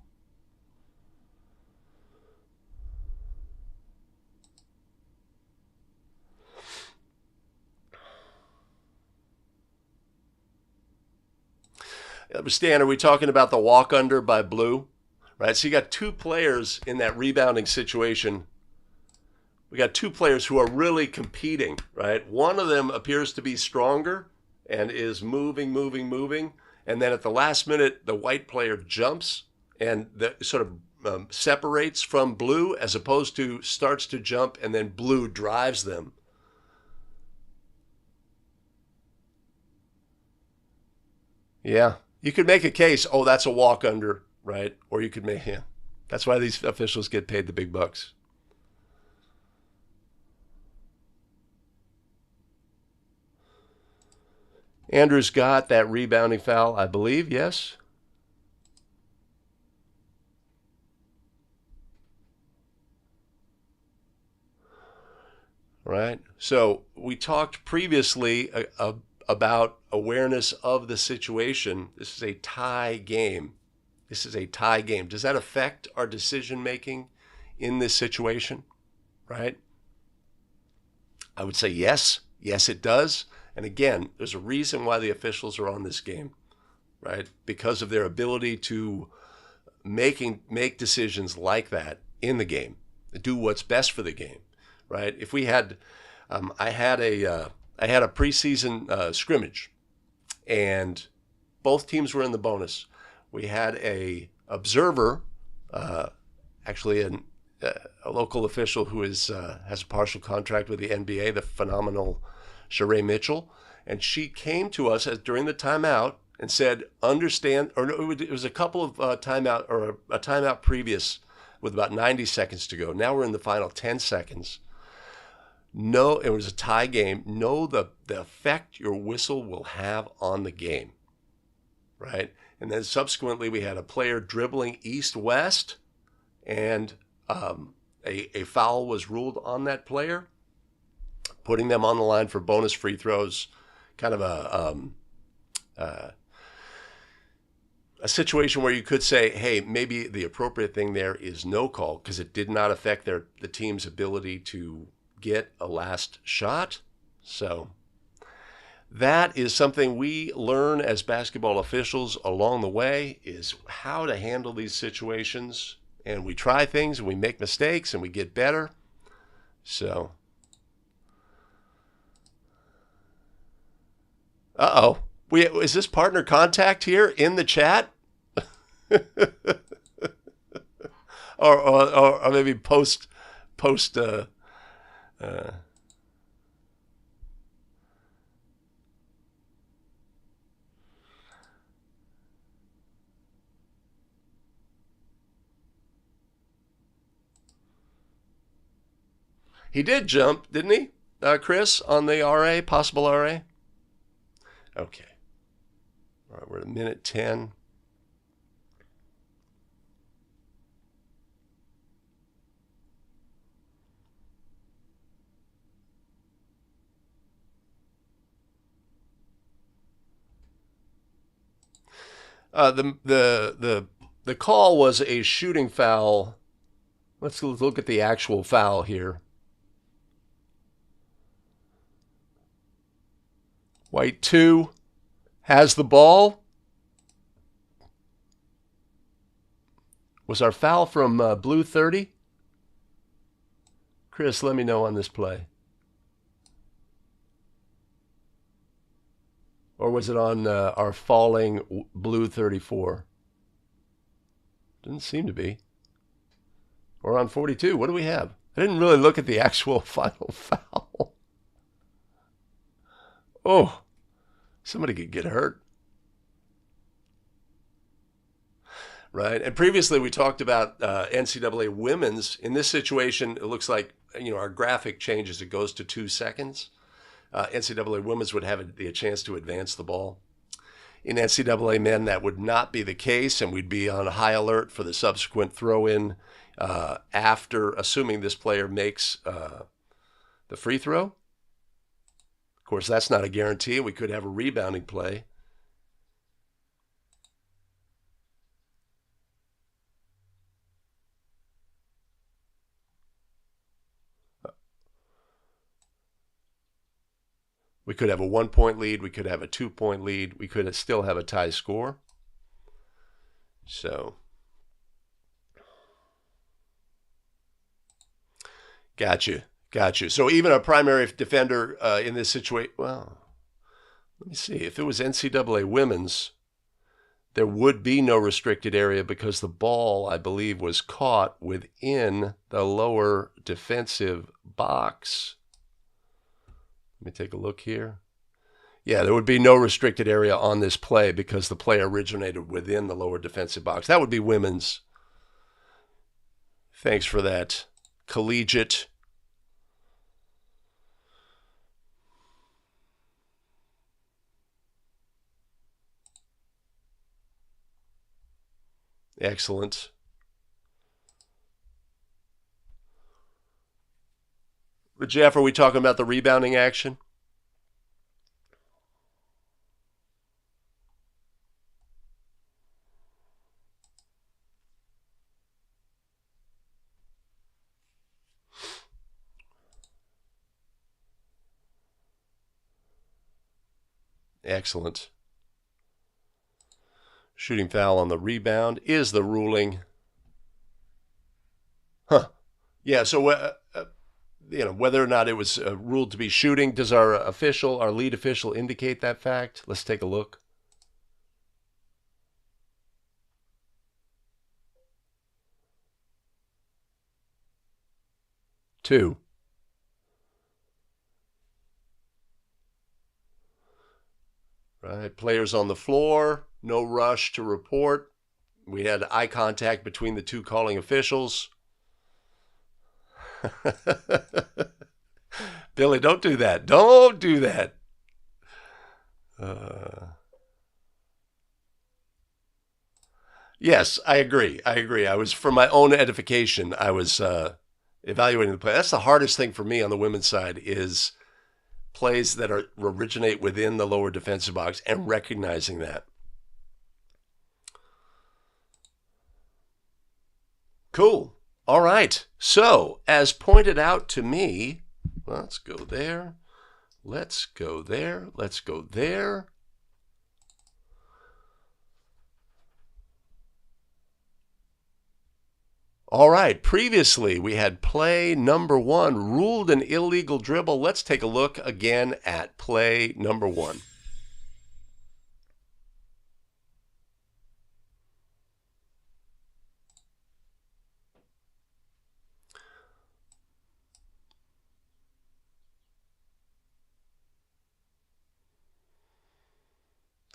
Stan, are we talking about the walk under by Blue? Right, so you got two players in that rebounding situation. We got two players who are really competing, right? One of them appears to be stronger and is moving. And then at the last minute, the white player jumps and sort of separates from Blue as opposed to starts to jump and then Blue drives them. Yeah. You could make a case, oh, that's a walk under, right? Or you could make, yeah. That's why these officials get paid the big bucks. Andrews got that rebounding foul, I believe, yes? Right? So we talked previously about awareness of the situation. This is a tie game. This is a tie game. Does that affect our decision making in this situation? Right? I would say yes. Yes, it does. And again, there's a reason why the officials are on this game, right? Because of their ability to make decisions like that in the game, do what's best for the game, right? If we had, I had a preseason scrimmage, and both teams were in the bonus. We had a observer, actually a local official who has a partial contract with the NBA, the phenomenal Sheree Mitchell, and she came to us during the timeout and said, "Understand," or no, it was a couple of timeout or a timeout previous with about 90 seconds to go. Now we're in the final 10 seconds. No, it was a tie game. Know the effect your whistle will have on the game, right? And then subsequently, we had a player dribbling east-west, and a foul was ruled on that player, putting them on the line for bonus free throws. Kind of a situation where you could say, hey, maybe the appropriate thing there is no call because it did not affect the team's ability to get a last shot. So that is something we learn as basketball officials along the way, is how to handle these situations. And we try things and we make mistakes and we get better. So, is this partner contact here in the chat? or maybe post he did jump, didn't he, Chris, on the RA, possible RA? Okay. All right, we're at minute 10. The call was a shooting foul. Let's look at the actual foul here. White 2 has the ball. Was our foul from blue 30? Chris, let me know on this play. Or was it on our falling blue 34? Didn't seem to be. Or on 42. What do we have? I didn't really look at the actual final foul. Oh, somebody could get hurt. Right. And previously we talked about NCAA women's. In this situation, it looks like, our graphic changes. It goes to 2 seconds. NCAA women's would have a chance to advance the ball. In NCAA men, that would not be the case, and we'd be on high alert for the subsequent throw-in after, assuming this player makes the free throw. Of course, that's not a guarantee. We could have a rebounding play. We could have a 1-point lead. We could have a 2-point lead. We could still have a tie score. So, got you. So even a primary defender in this situation, well, let me see. If it was NCAA women's, there would be no restricted area because the ball, I believe, was caught within the lower defensive box. Let me take a look here. Yeah, there would be no restricted area on this play because the play originated within the lower defensive box. That would be women's. Thanks for that, collegiate. Excellent. But Jeff, are we talking about the rebounding action? Excellent. Shooting foul on the rebound is the ruling. Yeah, so whether or not it was ruled to be shooting, does our lead official indicate that fact? Let's take a look. Two. Right, players on the floor, no rush to report. We had eye contact between the two calling officials. Billy, don't do that. Don't do that. Yes, I agree. I was, for my own edification, I was evaluating the play. That's the hardest thing for me on the women's side is plays that originate within the lower defensive box and recognizing that. Cool. All right. So, as pointed out to me, let's go there. Let's go there. Let's go there. All right, previously we had play number 1, ruled an illegal dribble. Let's take a look again at play number 1.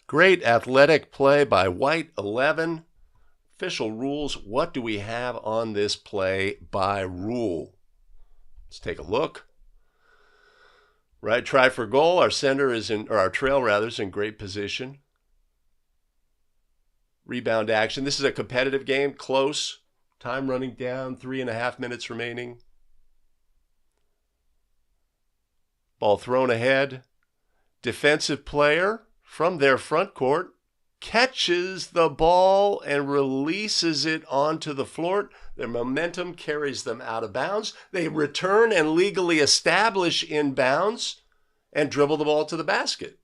Great athletic play by White 11. Official rules. What do we have on this play by rule? Let's take a look. Right, try for goal. Our center is in, or our trail rather, is in great position. Rebound action. This is a competitive game, close. Time running down, 3.5 minutes remaining. Ball thrown ahead. Defensive player from their front court catches the ball and releases it onto the floor. Their momentum carries them out of bounds. They return and legally establish in bounds and dribble the ball to the basket,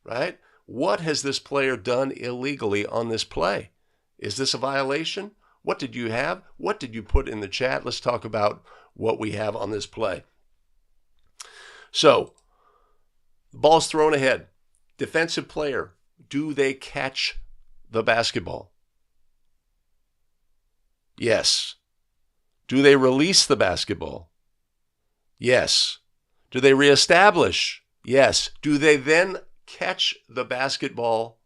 right? What has this player done illegally on this play? Is this a violation? What did you have? What did you put in the chat? Let's talk about what we have on this play. So, the ball's thrown ahead. Defensive player, do they catch the basketball? Yes. Do they release the basketball? Yes. Do they reestablish? Yes. Do they then catch the basketball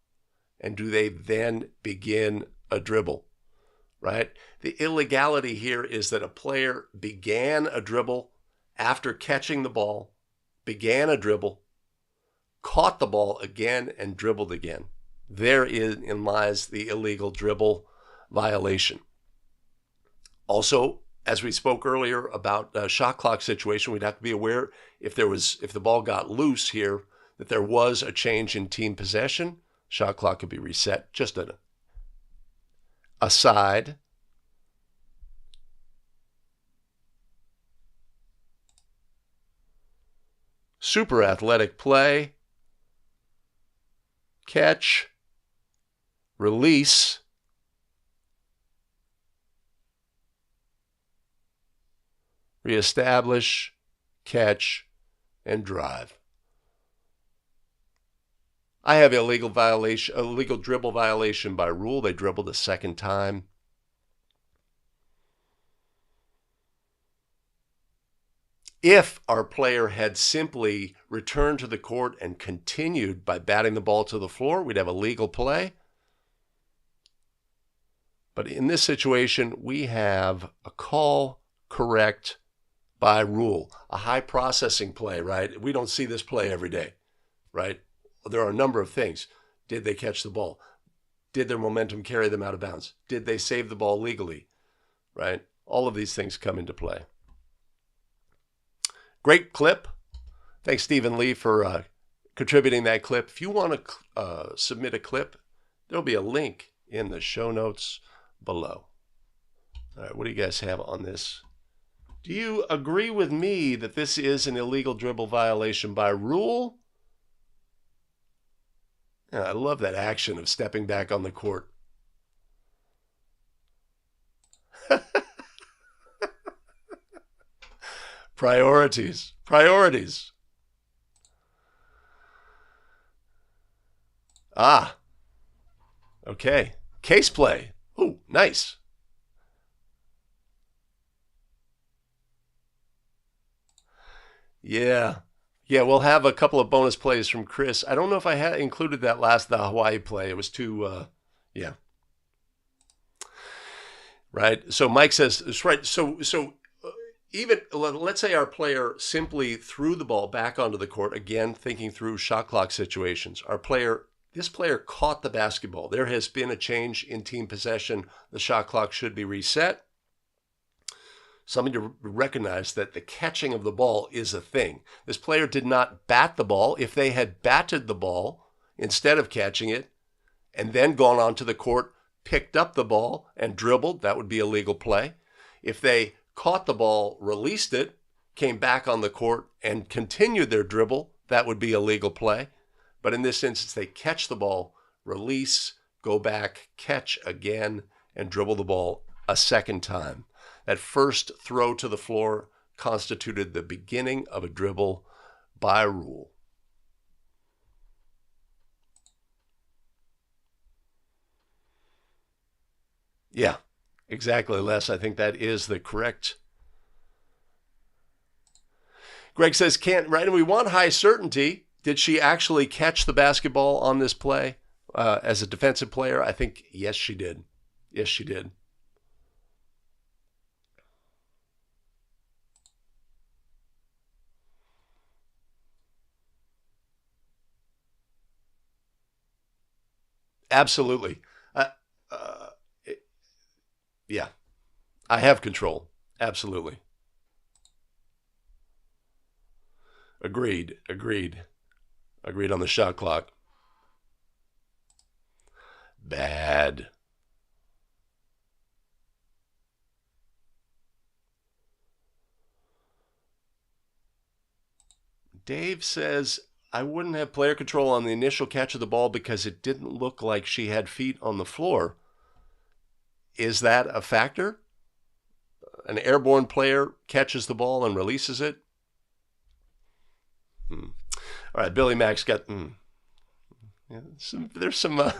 and do they then begin a dribble? Right? The illegality here is that a player began a dribble after catching the ball, began a dribble, caught the ball again and dribbled again. Therein lies the illegal dribble violation. Also, as we spoke earlier about a shot clock situation, we'd have to be aware if the ball got loose here, that there was a change in team possession. Shot clock could be reset. Just an aside. Super athletic play. Catch, release, reestablish, catch, and drive. I have illegal dribble violation by rule. They dribbled a second time. If our player had simply returned to the court and continued by batting the ball to the floor, we'd have a legal play. But in this situation, we have a call correct by rule, a high processing play, right? We don't see this play every day, right? There are a number of things. Did they catch the ball? Did their momentum carry them out of bounds? Did they save the ball legally, right? All of these things come into play. Great clip. Thanks, Stephen Lee, for contributing that clip. If you want to submit a clip, there'll be a link in the show notes below. All right, what do you guys have on this? Do you agree with me that this is an illegal dribble violation by rule? Yeah, I love that action of stepping back on the court. Priorities. Priorities. Ah. Okay. Case play. Ooh, nice. Yeah. Yeah, we'll have a couple of bonus plays from Chris. I don't know if I had included that the Hawaii play. It was too, yeah. Right. So Mike says, it's right. So even let's say our player simply threw the ball back onto the court, again, thinking through shot clock situations. This player caught the basketball. There has been a change in team possession. The shot clock should be reset. Something to recognize that the catching of the ball is a thing. This player did not bat the ball. If they had batted the ball instead of catching it and then gone onto the court, picked up the ball and dribbled, that would be a legal play. If they caught the ball, released it, came back on the court and continued their dribble, that would be a legal play. But in this instance, they catch the ball, release, go back, catch again, and dribble the ball a second time. That first throw to the floor constituted the beginning of a dribble by rule. Yeah, exactly, Les. I think that is the correct. Greg says, can't, right? And we want high certainty. Did she actually catch the basketball on this play as a defensive player? I think, yes, she did. Yes, she did. Absolutely. Yeah, I have control. Absolutely. Agreed. Agreed. Agreed on the shot clock. Bad. Dave says, I wouldn't have player control on the initial catch of the ball because it didn't look like she had feet on the floor. Is that a factor? An airborne player catches the ball and releases it? All right, Billy Mack's got... Yeah, there's some...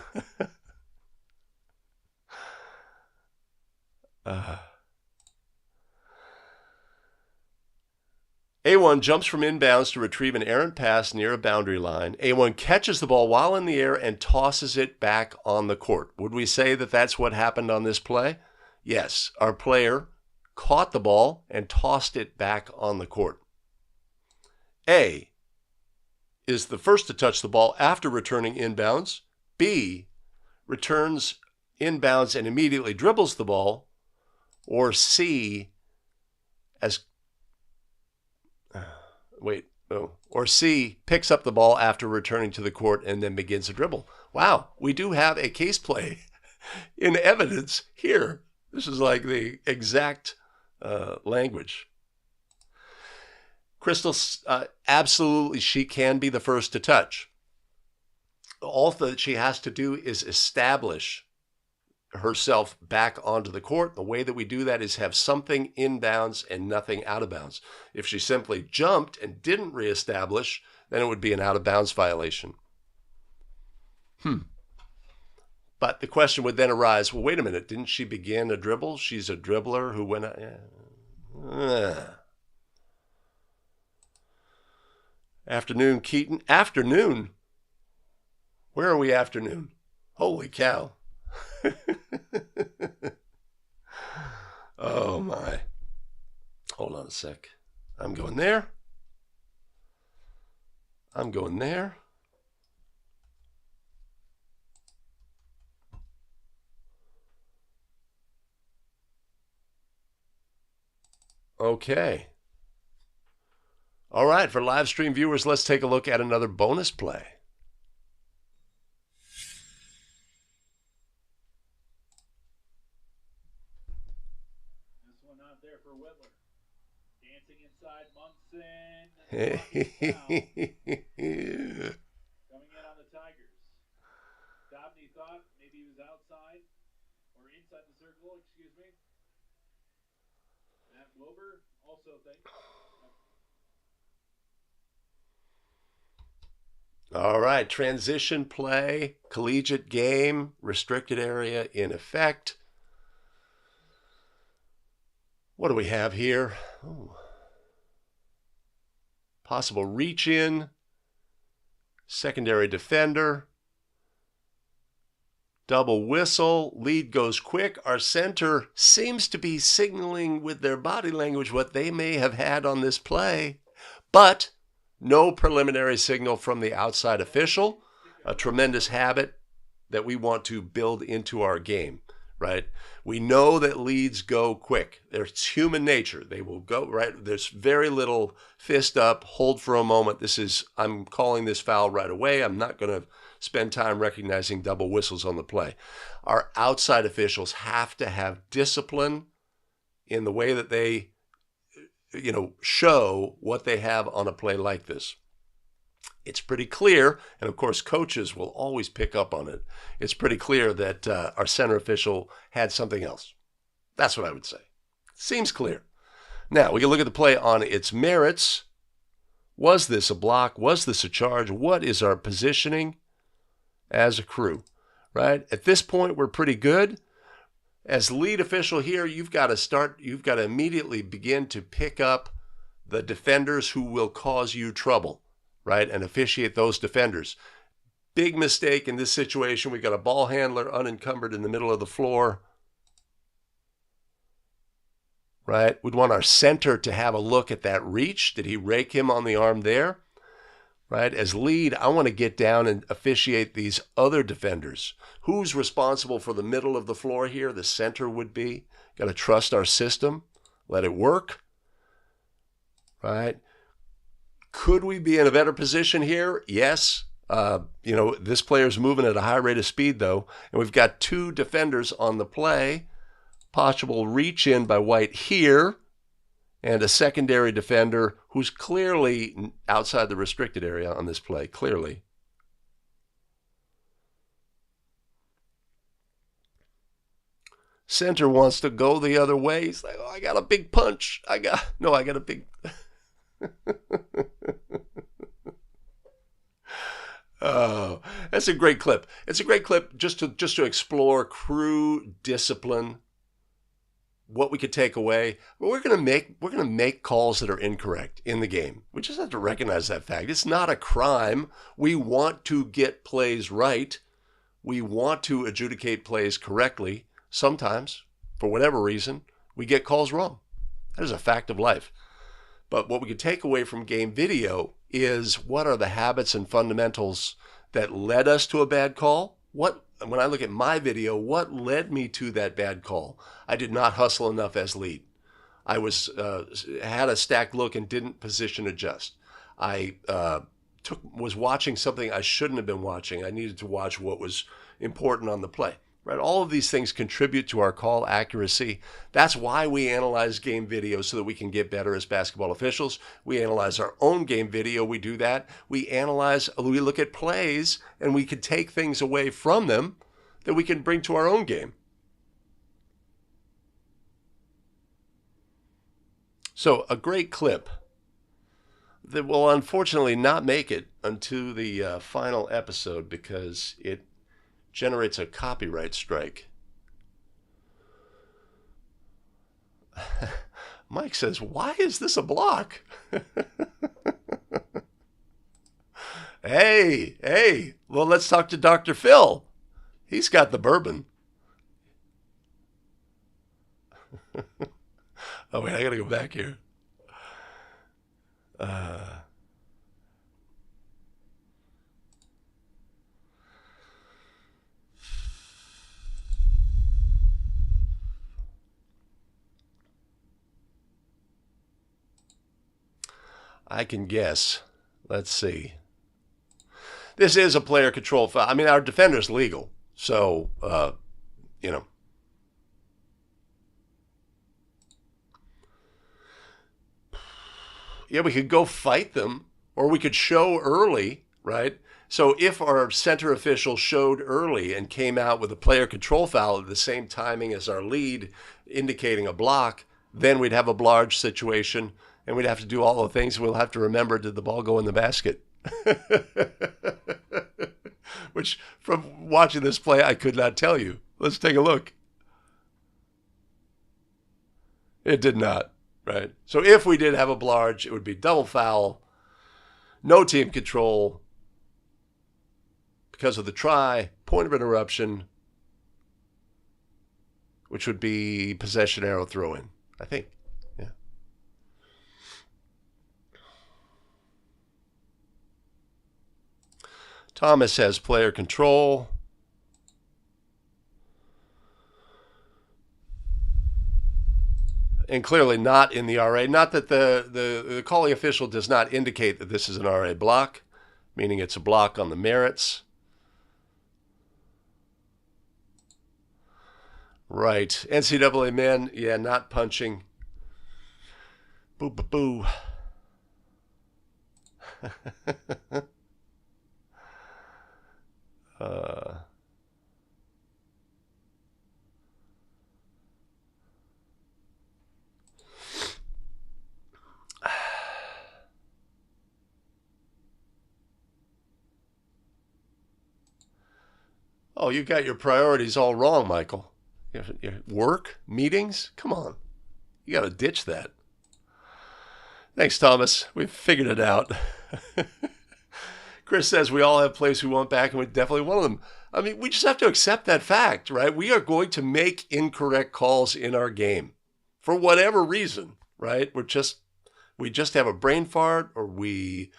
A1 jumps from inbounds to retrieve an errant pass near a boundary line. A1 catches the ball while in the air and tosses it back on the court. Would we say that that's what happened on this play? Yes, our player caught the ball and tossed it back on the court. A is the first to touch the ball after returning inbounds. B returns inbounds and immediately dribbles the ball. Or C or C picks up the ball after returning to the court and then begins a dribble. Wow, we do have a case play in evidence here. This is like the exact language. Crystal, absolutely, she can be the first to touch. All that she has to do is establish herself back onto the court. The way that we do that is have something inbounds and nothing out of bounds. If she simply jumped and didn't reestablish, then it would be an out of bounds violation. But the question would then arise, well, wait a minute, didn't she begin a dribble? She's a dribbler who went... Afternoon, Keaton. Afternoon? Where are we afternoon? Holy cow. Oh my. Hold on a sec. I'm going there. I'm going there. Okay. All right, for live stream viewers, let's take a look at another bonus play. This one out there for Whitler. Dancing inside Munson. Coming in on the Tigers. Dobney thought maybe he was outside or inside the circle, excuse me. Matt Wilbur also thinks. All right, transition play, collegiate game, restricted area in effect. What do we have here? Oh. Possible reach in, secondary defender, double whistle, lead goes quick. Our center seems to be signaling with their body language what they may have had on this play, but no preliminary signal from the outside official, a tremendous habit that we want to build into our game, right? We know that leads go quick. It's human nature. They will go, right? There's very little fist up, hold for a moment. I'm calling this foul right away. I'm not going to spend time recognizing double whistles on the play. Our outside officials have to have discipline in the way that they show what they have on a play like this. it's pretty clear, and of course coaches will always pick up on it, it's pretty clear that our center official had something else. That's what I would say. Seems clear. Now, we can look at the play on its merits. Was this a block? Was this a charge? What is our positioning as a crew, right? At this point, we're pretty good. As lead official here, you've got to immediately begin to pick up the defenders who will cause you trouble, right? And officiate those defenders. Big mistake in this situation. We've got a ball handler unencumbered in the middle of the floor, right? We'd want our center to have a look at that reach. Did he rake him on the arm there? Right? As lead, I want to get down and officiate these other defenders. Who's responsible for the middle of the floor here? The center would be. Got to trust our system. Let it work. Right? Could we be in a better position here? Yes. This player's moving at a high rate of speed, though, and we've got two defenders on the play. Possible reach in by White here, and a secondary defender who's clearly outside the restricted area on this play, clearly. Center wants to go the other way. He's like, oh, I got a big punch. I got a big... Oh, that's a great clip. It's a great clip just to explore crew discipline, what we could take away. But we're gonna make calls that are incorrect in the game. We just have to recognize that fact. It's not a crime. We want to get plays right. We want to adjudicate plays correctly. Sometimes, for whatever reason, we get calls wrong. That is a fact of life. But what we could take away from game video is what are the habits and fundamentals that led us to a bad call? When I look at my video, what led me to that bad call? I did not hustle enough as lead. I had a stacked look and didn't position adjust. I was watching something I shouldn't have been watching. I needed to watch what was important on the play. Right? All of these things contribute to our call accuracy. That's why we analyze game video, so that we can get better as basketball officials. We analyze our own game video. We do that. We look at plays, and we can take things away from them that we can bring to our own game. So a great clip that will unfortunately not make it onto the final episode because it generates a copyright strike. Mike says, why is this a block? Hey, well, let's talk to Dr. Phil. He's got the bourbon. Oh, wait, I got to go back here. I can guess. Let's see. This is a player control foul. I mean, our defender's legal. So, Yeah, we could go fight them, or we could show early, right? So if our center official showed early and came out with a player control foul at the same timing as our lead, indicating a block, then we'd have a Blarge situation, and we'd have to do all the things. We'll have to remember, did the ball go in the basket? Which, from watching this play, I could not tell you. Let's take a look. It did not, right? So if we did have a Blarge, it would be double foul, no team control, because of the try, point of interruption, which would be possession arrow throw in, I think. Yeah. Thomas has player control. And clearly not in the RA. Not that the calling official does not indicate that this is an RA block, meaning it's a block on the merits. Right. NCAA men, yeah, not punching. Boo, boo, boo. Oh, you got your priorities all wrong, Michael. Your work, meetings? Come on. You got to ditch that. Thanks, Thomas. We've figured it out. Chris says we all have players we want back, and we definitely want them. I mean, we just have to accept that fact, right? We are going to make incorrect calls in our game for whatever reason, right? We just have a brain fart, or we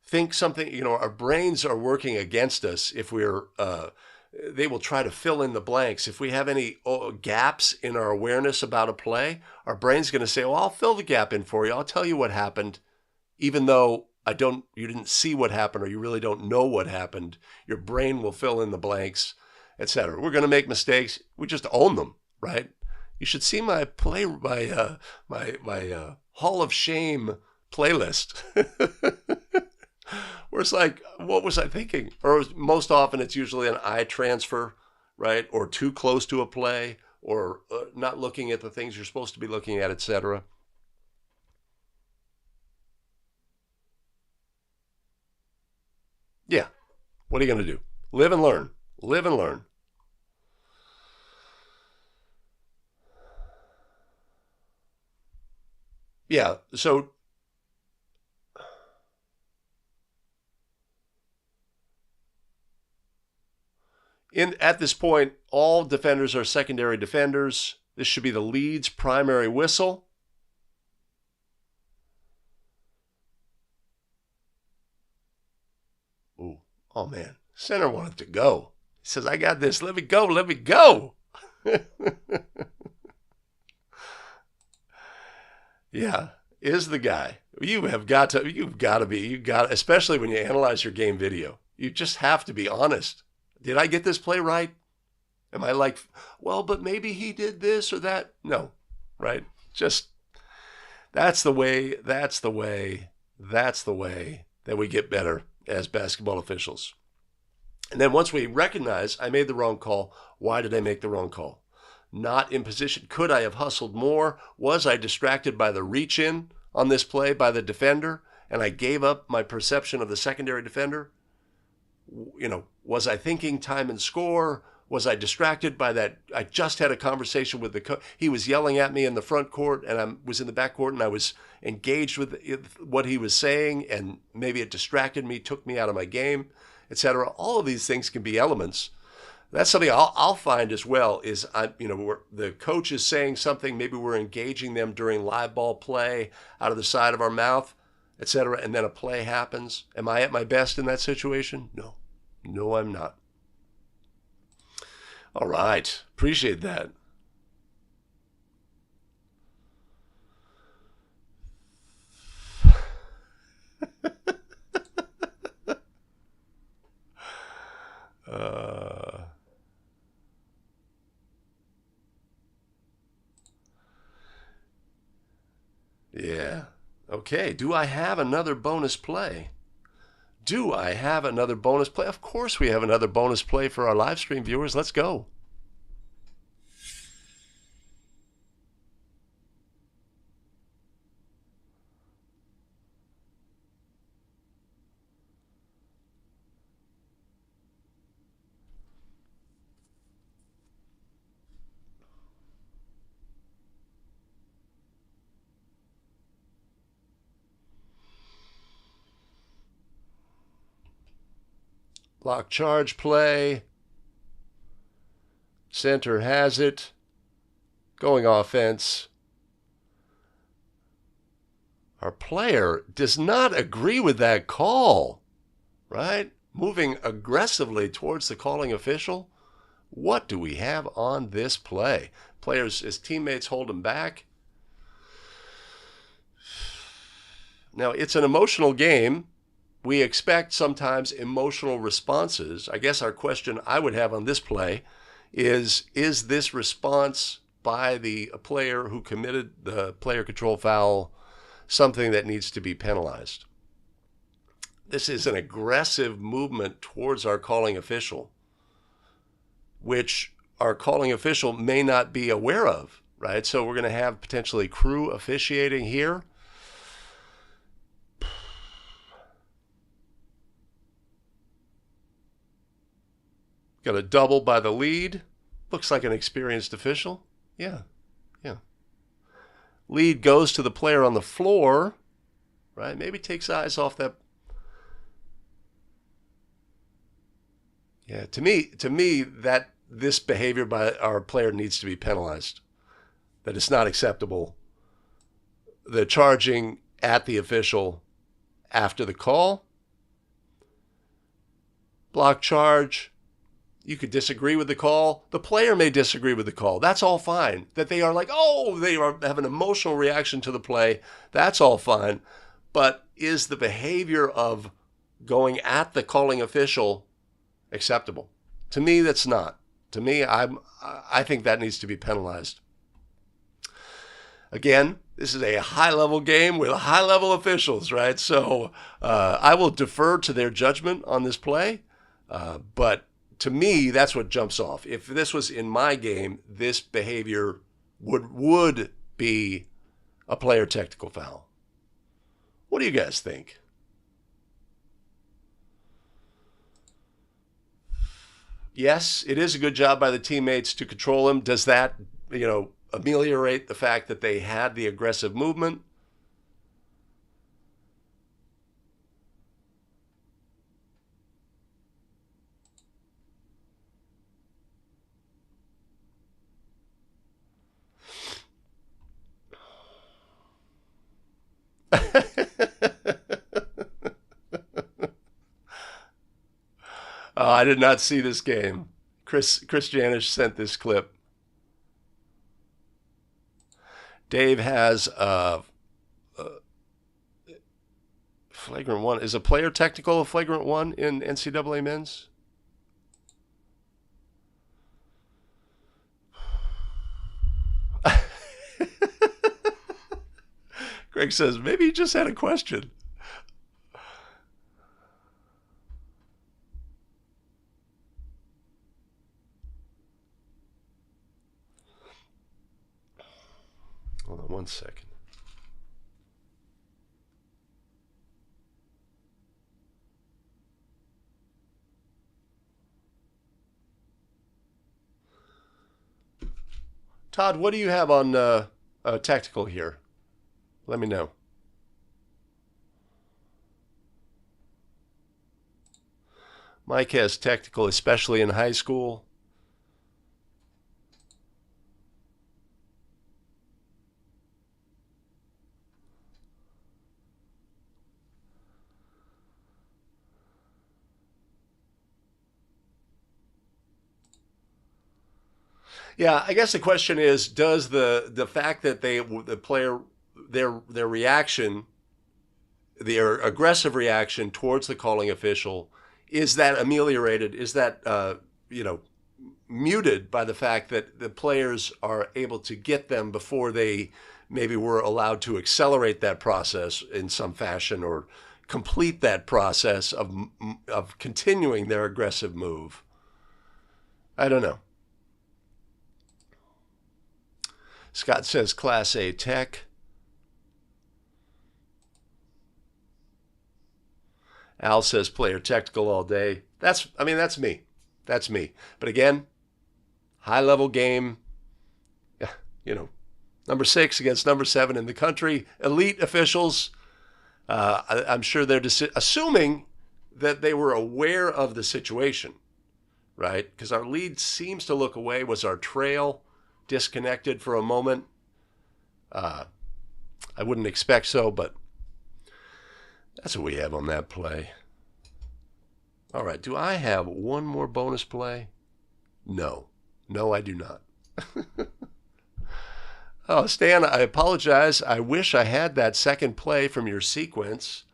think something, our brains are working against us if they will try to fill in the blanks. If we have any gaps in our awareness about a play, our brain's going to say, well, I'll fill the gap in for you. I'll tell you what happened, even though you didn't see what happened, or you really don't know what happened. Your brain will fill in the blanks, etc. We're going to make mistakes. We just own them, right? You should see my my Hall of Shame playlist. Where it's like, what was I thinking? Or most often it's usually an eye transfer, right? Or too close to a play, or not looking at the things you're supposed to be looking at, etc. Yeah. What are you going to do? Live and learn. Live and learn. Yeah. So at this point, all defenders are secondary defenders. This should be the lead's primary whistle. Ooh, oh man, center wanted to go. He says, I got this. Let me go. Let me go. Yeah, is the guy. You've got to be, especially when you analyze your game video. You just have to be honest. Did I get this play right? Am I like, well, but maybe he did this or that? No, right? Just, that's the way that we get better as basketball officials. And then once we recognize I made the wrong call, why did I make the wrong call? Not in position. Could I have hustled more? Was I distracted by the reach in on this play by the defender, and I gave up my perception of the secondary defender? Was I thinking time and score? Was I distracted by that? I just had a conversation with the coach. He was yelling at me in the front court, and I was in the back court, and I was engaged with what he was saying, and maybe it distracted me, took me out of my game, etc. All of these things can be elements. That's something I'll find as well. Is the coach is saying something, maybe we're engaging them during live ball play out of the side of our mouth, etc., and then a play happens. Am I at my best in that situation? No, I'm not. All right. Appreciate that. Yeah. Okay. Do I have another bonus play? Do I have another bonus play? Of course we have another bonus play for our live stream viewers. Let's go. Block charge play. Center has it. Going offense. Our player does not agree with that call, right? Moving aggressively towards the calling official. What do we have on this play? His teammates hold him back. Now, it's an emotional game. We expect sometimes emotional responses. I guess our question I would have on this play is this response by the player who committed the player control foul something that needs to be penalized? This is an aggressive movement towards our calling official, which our calling official may not be aware of, right? So we're going to have potentially crew officiating here. Got a double by the lead. Looks like an experienced official. Yeah, yeah. Lead goes to the player on the floor, right? Maybe takes eyes off that. Yeah, to me, that this behavior by our player needs to be penalized. That it's not acceptable. The charging at the official after the call. Block charge. You could disagree with the call. The player may disagree with the call. That's all fine. That they are like, oh, they have an emotional reaction to the play. That's all fine. But is the behavior of going at the calling official acceptable? To me, that's not. To me, I think that needs to be penalized. Again, this is a high-level game with high-level officials, right? So I will defer to their judgment on this play. But to me, that's what jumps off. If this was in my game, this behavior would be a player technical foul. What do you guys think? Yes, it is a good job by the teammates to control him. Does that, ameliorate the fact that they had the aggressive movement? I did not see this game. Chris Janish sent this clip. Dave has flagrant one. Is a player technical a flagrant one in NCAA men's? Greg says maybe he just had a question. Hold on 1 second. Todd, what do you have on tactical here? Let me know. Mike has technical, especially in high school. Yeah, I guess the question is, does the fact that the player their reaction, their aggressive reaction towards the calling official, is that ameliorated? Is that muted by the fact that the players are able to get them before they maybe were allowed to accelerate that process in some fashion or complete that process of continuing their aggressive move? I don't know. Scott says Class A Tech. Al says player technical all day. That's me. That's me. But again, high level game, number 6 against number 7 in the country, elite officials. I'm sure they're assuming that they were aware of the situation, right? Because our lead seems to look away. Was our trail disconnected for a moment? I wouldn't expect so, but that's what we have on that play. All right, do I have one more bonus play? No, I do not. Oh, Stan, I apologize. I wish I had that second play from your sequence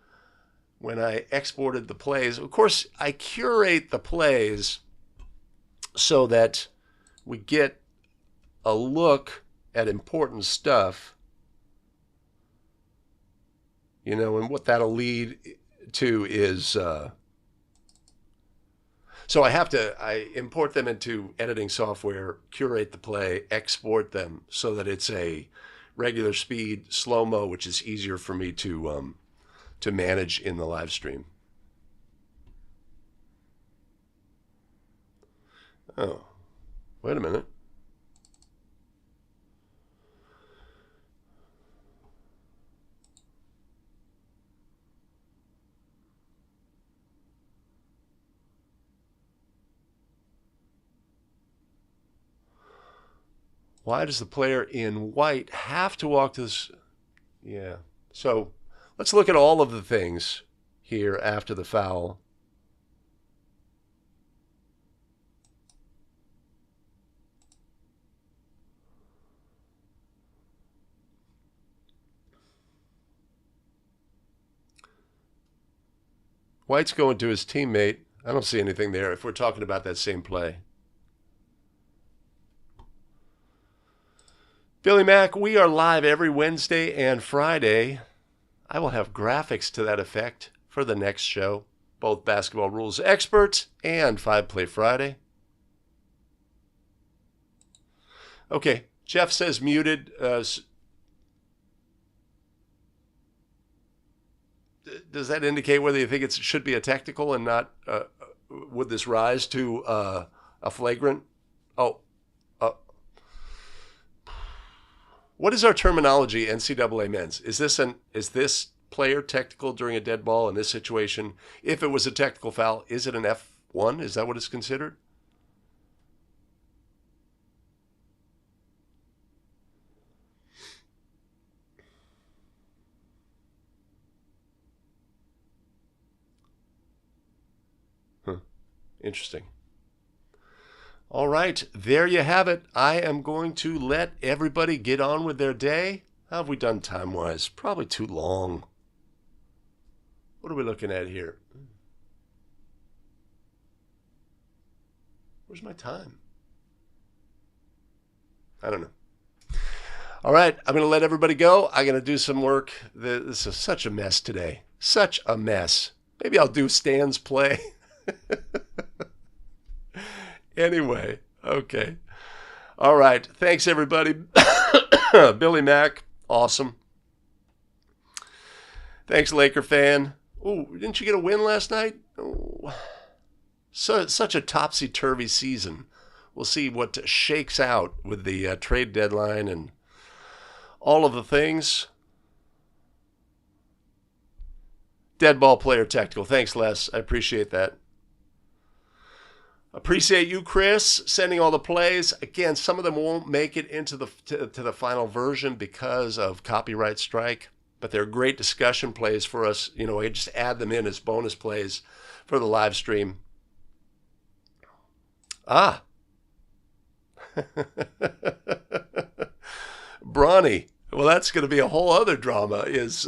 when I exported the plays. Of course, I curate the plays so that we get a look at important stuff, and what that'll lead to is, so I import them into editing software, curate the play, export them so that it's a regular speed, slow-mo, which is easier for me to manage in the live stream. Oh, wait a minute. Why does the player in white have to walk this? Yeah. So let's look at all of the things here after the foul. White's going to his teammate. I don't see anything there if we're talking about that same play. Billy Mack, we are live every Wednesday and Friday. I will have graphics to that effect for the next show, both Basketball Rules Experts and 5 Play Friday. Okay, Jeff says muted. Does that indicate whether you think it should be a technical and not, would this rise to a flagrant? Oh, what is our terminology, NCAA men's? Is this player technical during a dead ball in this situation? If it was a technical foul, is it an F1? Is that what it's considered? Interesting. All right, there you have it. I am going to let everybody get on with their day. How have we done time-wise? Probably too long. What are we looking at here? Where's my time? I don't know. All right, I'm going to let everybody go. I'm going to do some work. This is such a mess today. Such a mess. Maybe I'll do Stan's play. Anyway, okay. All right. Thanks, everybody. Billy Mack, awesome. Thanks, Laker fan. Oh, didn't you get a win last night? Oh. Such a topsy-turvy season. We'll see what shakes out with the trade deadline and all of the things. Dead ball player technical. Thanks, Les. I appreciate that. Appreciate you, Chris, sending all the plays. Again, some of them won't make it into the final version because of copyright strike, but they're great discussion plays for us. You know, I just add them in as bonus plays for the live stream. Ah. Bronny. Well, that's going to be a whole other drama is,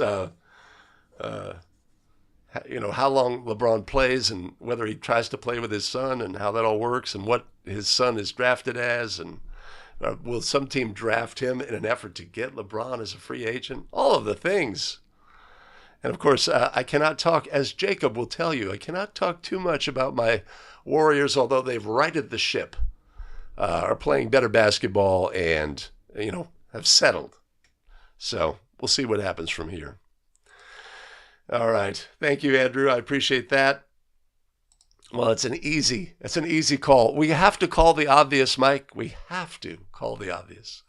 you know, how long LeBron plays and whether he tries to play with his son and how that all works and what his son is drafted as and will some team draft him in an effort to get LeBron as a free agent? All of the things. And of course, I cannot talk, as Jacob will tell you, I cannot talk too much about my Warriors, although they've righted the ship, are playing better basketball and, you know, have settled. So we'll see what happens from here. All right. Thank you, Andrew. I appreciate that. Well, it's an easy call. We have to call the obvious, Mike. We have to call the obvious.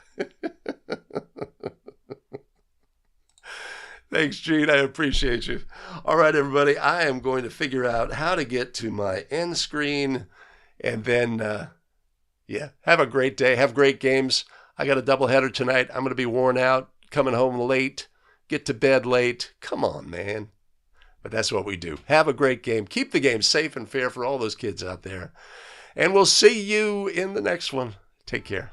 Thanks, Gene. I appreciate you. All right, everybody. I am going to figure out how to get to my end screen and then, yeah, have a great day. Have great games. I got a doubleheader tonight. I'm going to be worn out, coming home late. Get to bed late. Come on, man. But that's what we do. Have a great game. Keep the game safe and fair for all those kids out there. And we'll see you in the next one. Take care.